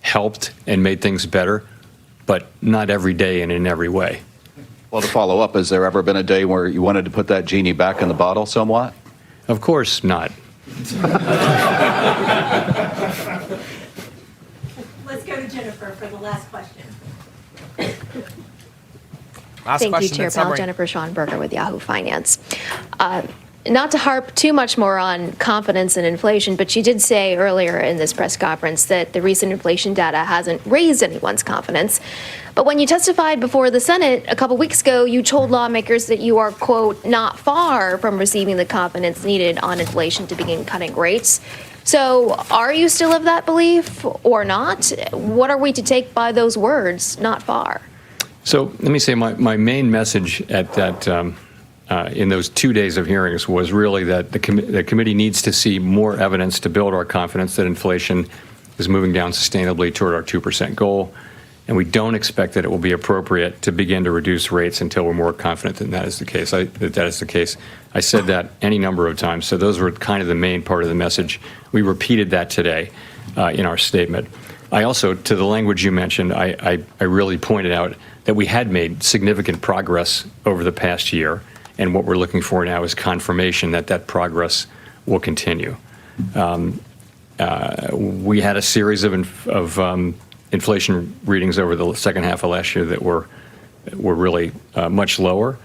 Speaker 13: helped and made things better, but not every day and in every way.
Speaker 8: Well, to follow up, has there ever been a day where you wanted to put that genie back in the bottle somewhat?
Speaker 13: Of course not.
Speaker 7: Let's go to Jennifer for the last question.
Speaker 1: Thank
Speaker 11: you, Chair Powell. Jennifer Schonberger with Yahoo Finance. Not to harp too much more on confidence and inflation, but you did say earlier in this press conference that the recent inflation data hasn't raised anyone's confidence. But when you testified before the Senate a couple weeks ago, you told lawmakers that you are, quote, not far from receiving the confidence needed on inflation to begin cutting rates. So are you still of that belief or not? What are we to take by those words, not far?
Speaker 13: So let me say my main message at that in those 2 days of hearings was really that the committee needs to see more evidence to build our confidence that inflation is moving down sustainably toward our 2% goal. And we don't expect that it will be appropriate to begin to reduce rates until we're more confident that that is the case. I said that any number of times. So those were kind of the main part of the message. We repeated that today in our statement. I also, to the language you mentioned, I really pointed out that we had made significant progress over the past year, and what we're looking for now is confirmation that that progress will continue. We had a series of inflation readings over the second half of last year that were really much lower.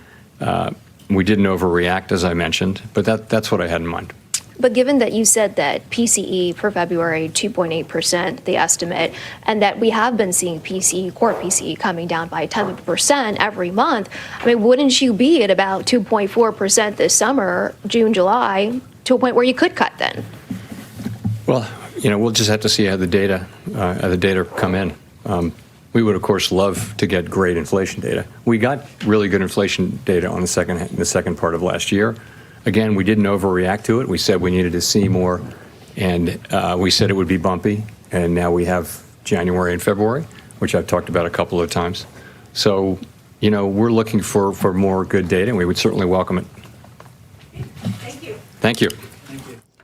Speaker 13: We didn't overreact, as I mentioned, but that's what I had in mind.
Speaker 11: But given that you said that PCE for February 2.8%, the estimate, and that we have been seeing PCE, core PCE coming down by 10% every month, I mean, wouldn't you be at about 2.4% this summer, June, July, to a point where you could cut then?
Speaker 13: Well, we'll just have to see how the data come in. We would, of course, love to get great inflation data. We got really good inflation data on the second part of last year. Again, we didn't overreact to it. We said we needed to see more, and we said it would be bumpy. And now we have January and February, which I've talked about a couple of times. So, we're looking for more good data, and we would certainly welcome it.
Speaker 7: Thank you.
Speaker 13: Thank you.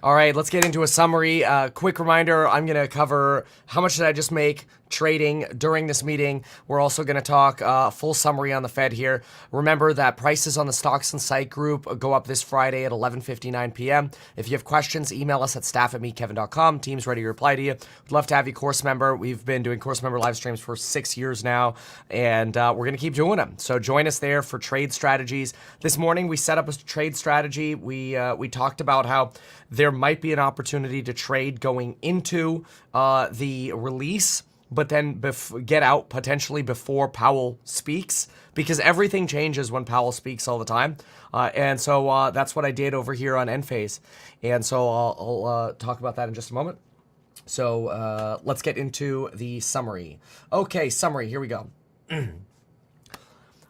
Speaker 1: All right, let's get into a summary. Quick reminder, I'm going to cover how much did I just make trading during this meeting. We're also going to talk full summary on the Fed here. Remember that prices on the Stocks and Site group go up this Friday at 11:59 p.m. If you have questions, email us at staff@meetkevin.com. Team's ready to reply to you. We'd love to have you course member. We've been doing course member live streams for 6 years now, and we're going to keep doing them. So join us there for trade strategies. This morning, we set up a trade strategy. We talked about how there might be an opportunity to trade going into the release, but then get out potentially before Powell speaks, because everything changes when Powell speaks all the time. And so that's what I did over here on Enphase. And so I'll talk about that in just a moment. So let's get into the summary. Okay, summary, here we go.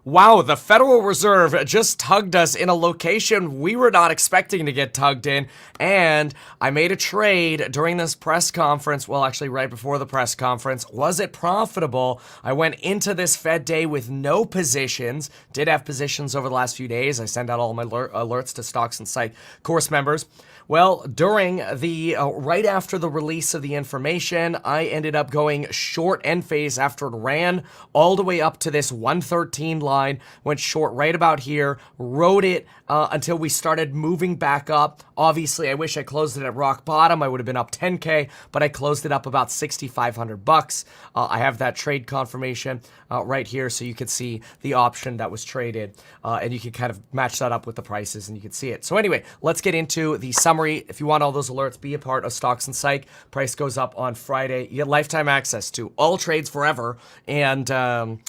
Speaker 1: Wow, the Federal Reserve just tugged us in a location we were not expecting to get tugged in, and I made a trade during this press conference, well, actually right before the press conference. Was it profitable? I went into this Fed day with no positions, did have positions over the last few days. I send out all my alerts to Stocks and Site course members. Well, during the, right after the release of the information, I ended up going short Enphase after it ran all the way up to this 113 line, went short right about here, rode it until we started moving back up. Obviously, I wish I closed it at rock bottom. I would have been up 10K, but I closed it up about $6,500. I have that trade confirmation right here, so you could see the option that was traded, and you can kind of match that up with the prices, and you can see it. So anyway, let's get into the summary. If you want all those alerts, be a part of Stocks and Psych. Price goes up on Friday. You get lifetime access to all trades forever and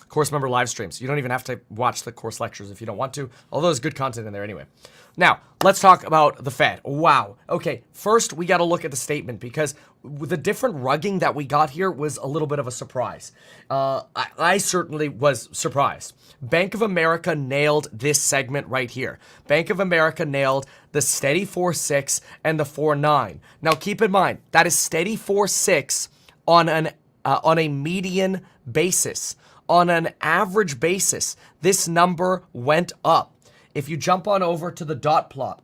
Speaker 1: course member live streams. You don't even have to watch the course lectures if you don't want to, although there's good content in there anyway. Now, let's talk about the Fed. Wow. Okay, first we got to look at the statement, because the different rugging that we got here was a little bit of a surprise. I certainly was surprised. Bank of America nailed this segment right here. Bank of America nailed the steady 4.6 and the 4.9. Now, keep in mind, that is steady 4.6 on a median basis. On an average basis, this number went up. If you jump on over to the dot plot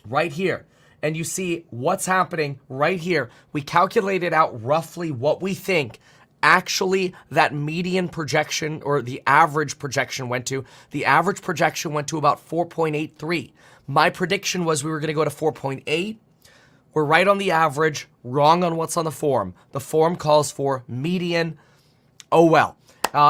Speaker 1: right here, and you see what's happening right here, we calculated out roughly what we think actually that median projection or the average projection went to. The average projection went to about 4.83. My prediction was we were going to go to 4.8. We're right on the average, wrong on what's on the form. The form calls for median. Oh well.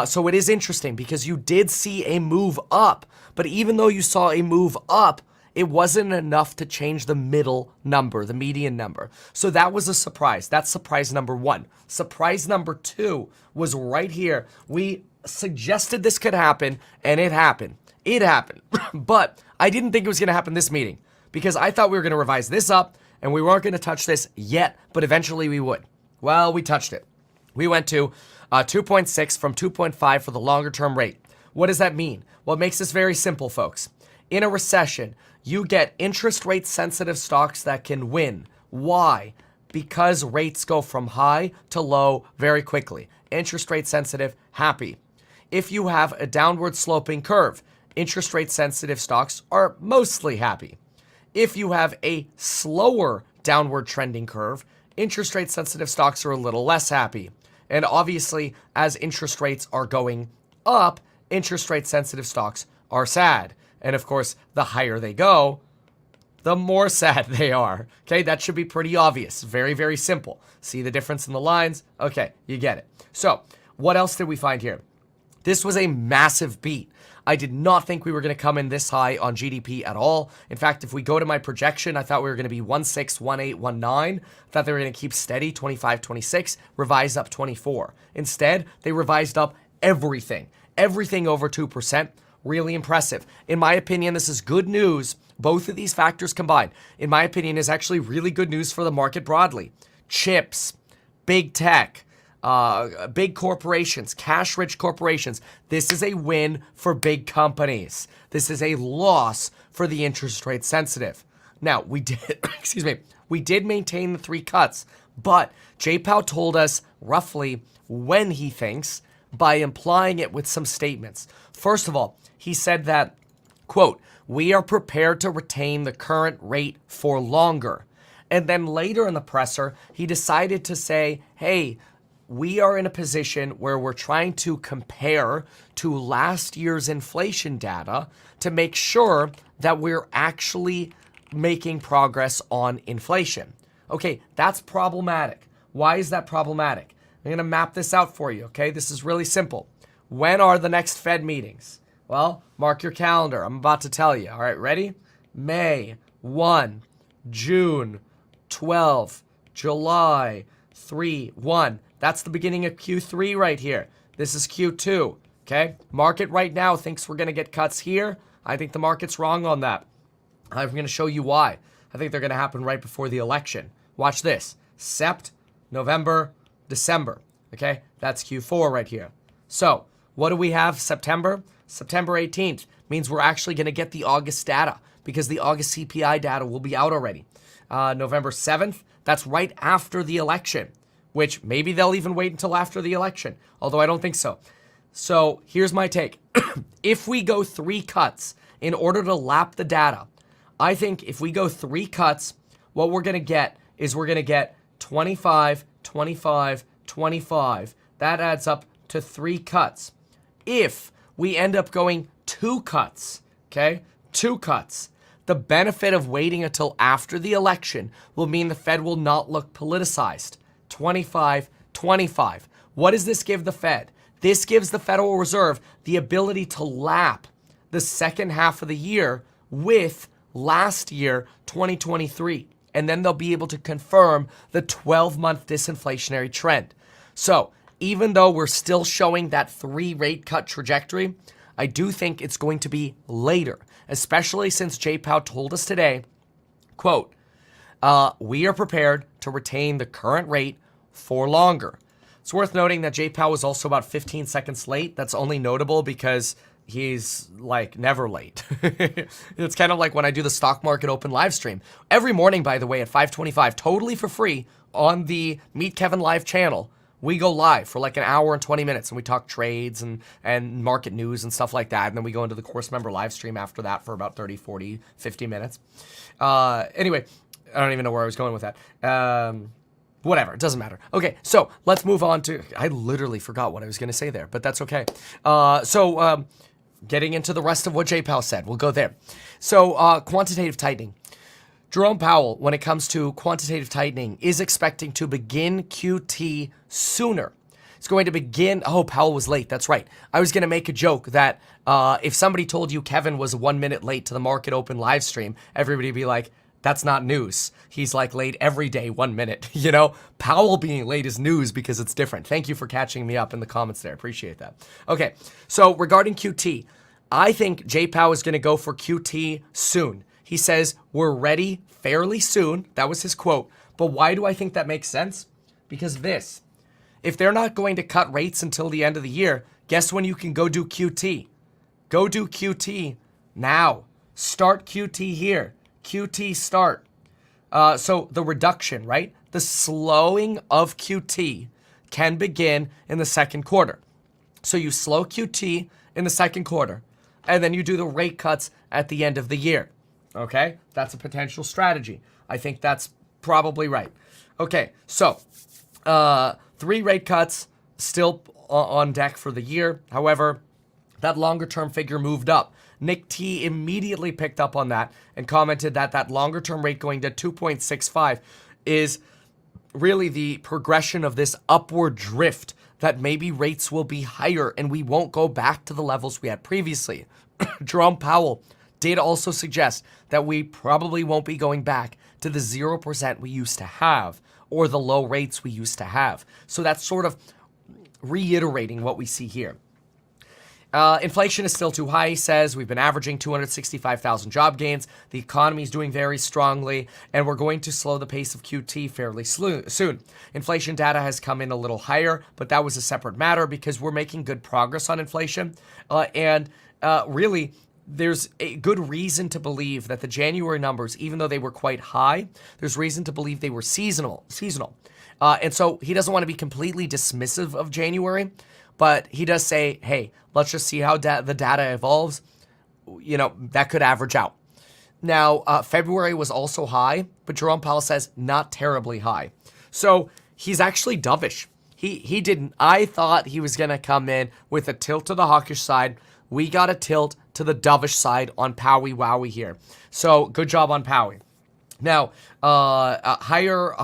Speaker 1: So it is interesting because you did see a move up, but even though you saw a move up, it wasn't enough to change the middle number, the median number. So that was a surprise. That's surprise number one. Surprise number two was right here. We suggested this could happen, and it happened. It happened. But I didn't think it was going to happen this meeting, because I thought we were going to revise this up, and we weren't going to touch this yet, but eventually we would. Well, we touched it. We went to 2.6 from 2.5 for the longer term rate. What does that mean? Well, it makes this very simple, folks. In a recession, you get interest rate sensitive stocks that can win. Why? Because rates go from high to low very quickly. Interest rate sensitive, happy. If you have a downward sloping curve, interest rate sensitive stocks are mostly happy. If you have a slower downward trending curve, interest rate sensitive stocks are a little less happy. And obviously, as interest rates are going up, interest rate sensitive stocks are sad. And of course, the higher they go, the more sad they are. Okay, that should be pretty obvious. Very, very simple. See the difference in the lines? Okay, you get it. So, what else did we find here? This was a massive beat. I did not think we were going to come in this high on GDP at all. In fact, if we go to my projection, I thought we were going to be 16, 18, 19. I thought they were going to keep steady, 25, 26, revise up 24. Instead, they revised up everything over 2%. Really impressive. In my opinion, this is good news. Both of these factors combined, in my opinion, is actually really good news for the market broadly. Chips, big tech, big corporations, cash-rich corporations. This is a win for big companies. This is a loss for the interest rate sensitive. Now, we did, we did maintain the 3 cuts, but Jay Powell told us roughly when he thinks by implying it with some statements. First of all, he said that, quote, "We are prepared to retain the current rate for longer." And then later in the presser, he decided to say, hey, we are in a position where we're trying to compare to last year's inflation data to make sure that we're actually making progress on inflation. Okay, that's problematic. Why is that problematic? I'm going to map this out for you, okay? This is really simple. When are the next Fed meetings? Well, mark your calendar. I'm about to tell you. All right, ready? May 1, June 12, July 3, 1. That's the beginning of Q3 right here. This is Q2, okay? Market right now thinks we're going to get cuts here. I think the market's wrong on that. I'm going to show you why. I think they're going to happen right before the election. Watch this. Sept, November, December, okay? That's Q4 right here. So, what do we have September? September 18th means we're actually going to get the August data because the August CPI data will be out already. November 7th, that's right after the election, which maybe they'll even wait until after the election, although I don't think so. So here's my take. If we go 3 cuts in order to lap the data, I think if we go 3 cuts, what we're going to get is we're going to get 25, 25, 25. That adds up to 3 cuts. If we end up going 2 cuts, okay, 2 cuts, the benefit of waiting until after the election will mean the Fed will not look politicized. 25, 25. What does this give the Fed? This gives the Federal Reserve the ability to lap the second half of the year with last year, 2023. And then they'll be able to confirm the 12-month disinflationary trend. So even though we're still showing that 3 rate cut trajectory, I do think it's going to be later, especially since Jay Powell told us today, quote, we are prepared to retain the current rate for longer. It's worth noting that Jay Powell was also about 15 seconds late. That's only notable because he's like never late. It's kind of like when I do the stock market open live stream. Every morning, by the way, at 5:25, totally for free on the Meet Kevin Live channel. We go live for like an hour and 20 minutes and we talk trades and market news and stuff like that. And then we go into the course member live stream after that for about 30, 40, 50 minutes. Anyway, I don't even know where I was going with that. Whatever, it doesn't matter. Okay, so let's move on to, I literally forgot what I was going to say there, but that's okay. Getting into the rest of what Jay Powell said, we'll go there. So quantitative tightening. Jerome Powell, when it comes to quantitative tightening, is expecting to begin QT sooner. It's going to begin, oh, Powell was late, that's right. I was going to make a joke that if somebody told you Kevin was 1 minute late to the market open live stream, everybody would be like, that's not news. He's like late every day, 1 minute. You know, Powell being late is news because it's different. Thank you for catching me up in the comments there. Appreciate that. Okay, so regarding QT, I think Jay Powell is going to go for QT soon. He says, we're ready fairly soon. That was his quote. But why do I think that makes sense? Because this, if they're not going to cut rates until the end of the year, guess when you can go do QT? Go do QT now. Start QT here. QT start. So the reduction, right? The slowing of QT can begin in the second quarter. So you slow QT in the second quarter, and then you do the rate cuts at the end of the year. Okay? That's a potential strategy. I think that's probably right. Okay, so 3 rate cuts still on deck for the year. However, that longer-term figure moved up. Nick T immediately picked up on that and commented that that longer-term rate going to 2.65 is really the progression of this upward drift that maybe rates will be higher and we won't go back to the levels we had previously. Jerome Powell did also suggest that we probably won't be going back to the 0% we used to have or the low rates we used to have. So that's sort of reiterating what we see here. Inflation is still too high, he says. We've been averaging 265,000 job gains. The economy is doing very strongly, and we're going to slow the pace of QT fairly soon. Inflation data has come in a little higher, but that was a separate matter because we're making good progress on inflation. Really, there's a good reason to believe that the January numbers, even though they were quite high, there's reason to believe they were seasonal. And so he doesn't want to be completely dismissive of January, but he does say, hey, let's just see how the data evolves. You know, that could average out. Now, February was also high, but Jerome Powell says not terribly high. So he's actually dovish. He didn't. I thought he was going to come in with a tilt to the hawkish side. We got a tilt to the dovish side on Powie Wowie here. So good job on Powie. Now, higher.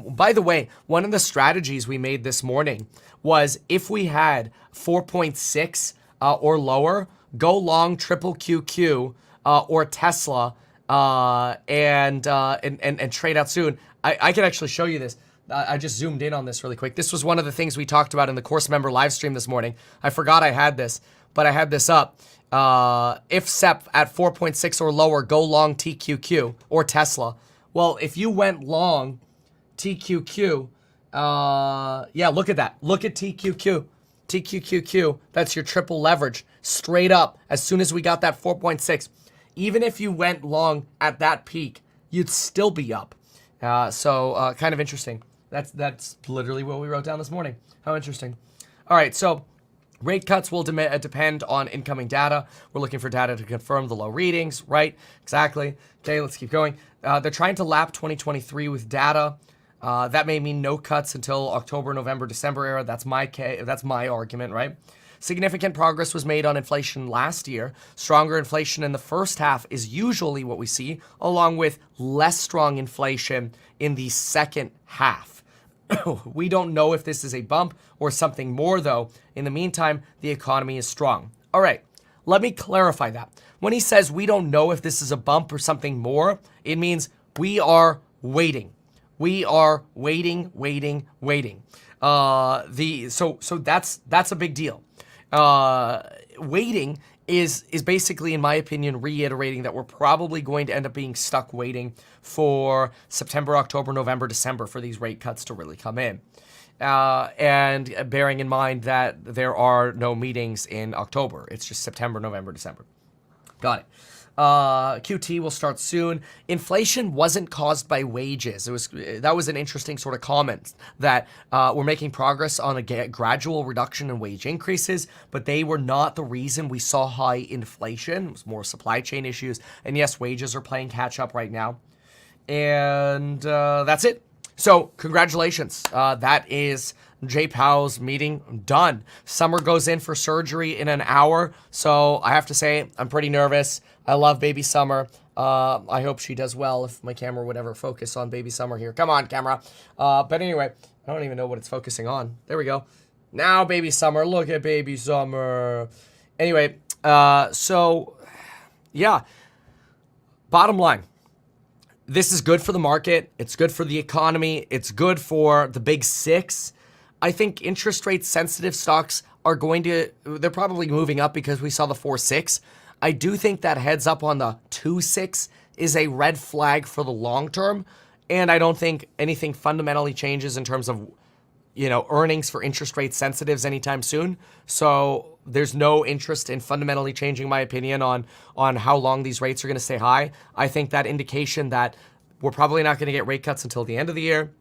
Speaker 1: By the way, one of the strategies we made this morning was if we had 4.6 or lower, go long triple QQ or Tesla and trade out soon. I can actually show you this. I just zoomed in on this really quick. This was one of the things we talked about in the course member live stream this morning. I forgot I had this, but I had this up. If SEP at 4.6 or lower, go long TQQ or Tesla. Well, if you went long TQQ, yeah, look at that. Look at TQQ. TQQQ, that's your triple leverage. Straight up, as soon as we got that 4.6. Even if you went long at that peak, you'd still be up. So kind of interesting. That's literally what we wrote down this morning. How interesting. All right, so rate cuts will depend on incoming data. We're looking for data to confirm the low readings, right? Exactly. Okay, let's keep going. They're trying to lap 2023 with data. That may mean no cuts until October, November, December era. That's my argument, right? Significant progress was made on inflation last year. Stronger inflation in the first half is usually what we see, along with less strong inflation in the second half. We don't know if this is a bump or something more, though. In the meantime, the economy is strong. All right, let me clarify that. When he says we don't know if this is a bump or something more, it means we are waiting. We are waiting. So that's a big deal. Waiting is basically, in my opinion, reiterating that we're probably going to end up being stuck waiting for September, October, November, December for these rate cuts to really come in. And bearing in mind that there are no meetings in October. It's just September, November, December. Got it. QT will start soon. Inflation wasn't caused by wages. That was an interesting sort of comment that we're making progress on a gradual reduction in wage increases, but they were not the reason we saw high inflation. It was more supply chain issues. And yes, wages are playing catch up right now. And that's it. So congratulations. That is Jay Powell's meeting done. Summer goes in for surgery in an hour. So I have to say, I'm pretty nervous. I love baby Summer. I hope she does well if my camera would ever focus on baby Summer here. Come on, camera. But anyway, I don't even know what it's focusing on. There we go. Now baby Summer. Look at baby Summer. Anyway, so yeah. Bottom line. This is good for the market. It's good for the economy. It's good for the big six. I think interest rate sensitive stocks are they're probably moving up because we saw the 4.6. I do think that heads up on the 2.6 is a red flag for the long term. And I don't think anything fundamentally changes in terms of, earnings for interest rate sensitives anytime soon. So there's no interest in fundamentally changing my opinion on how long these rates are going to stay high. I think that indication that we're probably not going to get rate cuts until the end of the year.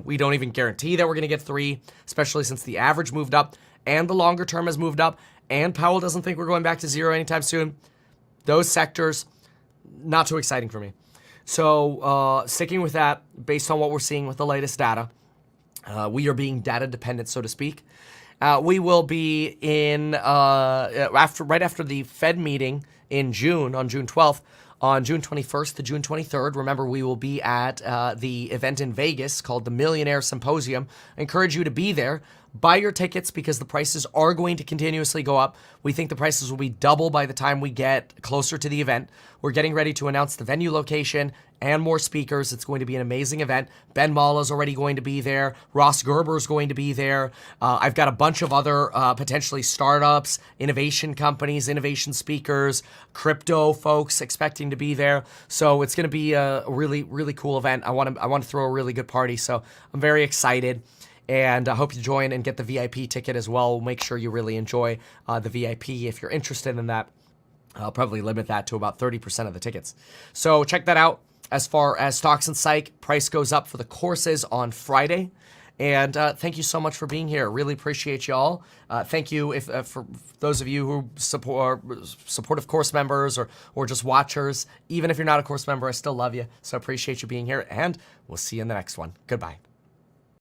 Speaker 1: We don't even guarantee that we're going to get 3, especially since the average moved up and the longer term has moved up, and Powell doesn't think we're going back to 0 anytime soon. Those sectors, not too exciting for me. So sticking with that, based on what we're seeing with the latest data, we are being data dependent, so to speak. We will be in right after the Fed meeting in June, on June 12th. On June 21st to June 23rd, remember, we will be at the event in Vegas called the Millionaire Symposium. I encourage you to be there. buy your tickets because the prices are going to continuously go up. We think the prices will be double by the time we get closer to the event. We're getting ready to announce the venue location and more speakers. It's going to be an amazing event. Ben Mala is already going to be there. Ross Gerber is going to be there. I've got a bunch of other potentially startups, innovation companies, innovation speakers, crypto folks expecting to be there. So it's going to be a really, really cool event. I want to throw a really good party. So I'm very excited. And I hope you join and get the VIP ticket as well. We'll make sure you really enjoy the VIP if you're interested in that. I'll probably limit that to about 30% of the tickets. So check that out. As far as Stocks and Psych, price goes up for the courses on Friday. And thank you so much for being here. Really appreciate y'all. Thank you for those of you who support supportive course members or just watchers. Even if you're not a course member, I still love you. So appreciate you being here. And we'll see you in the next one. Goodbye.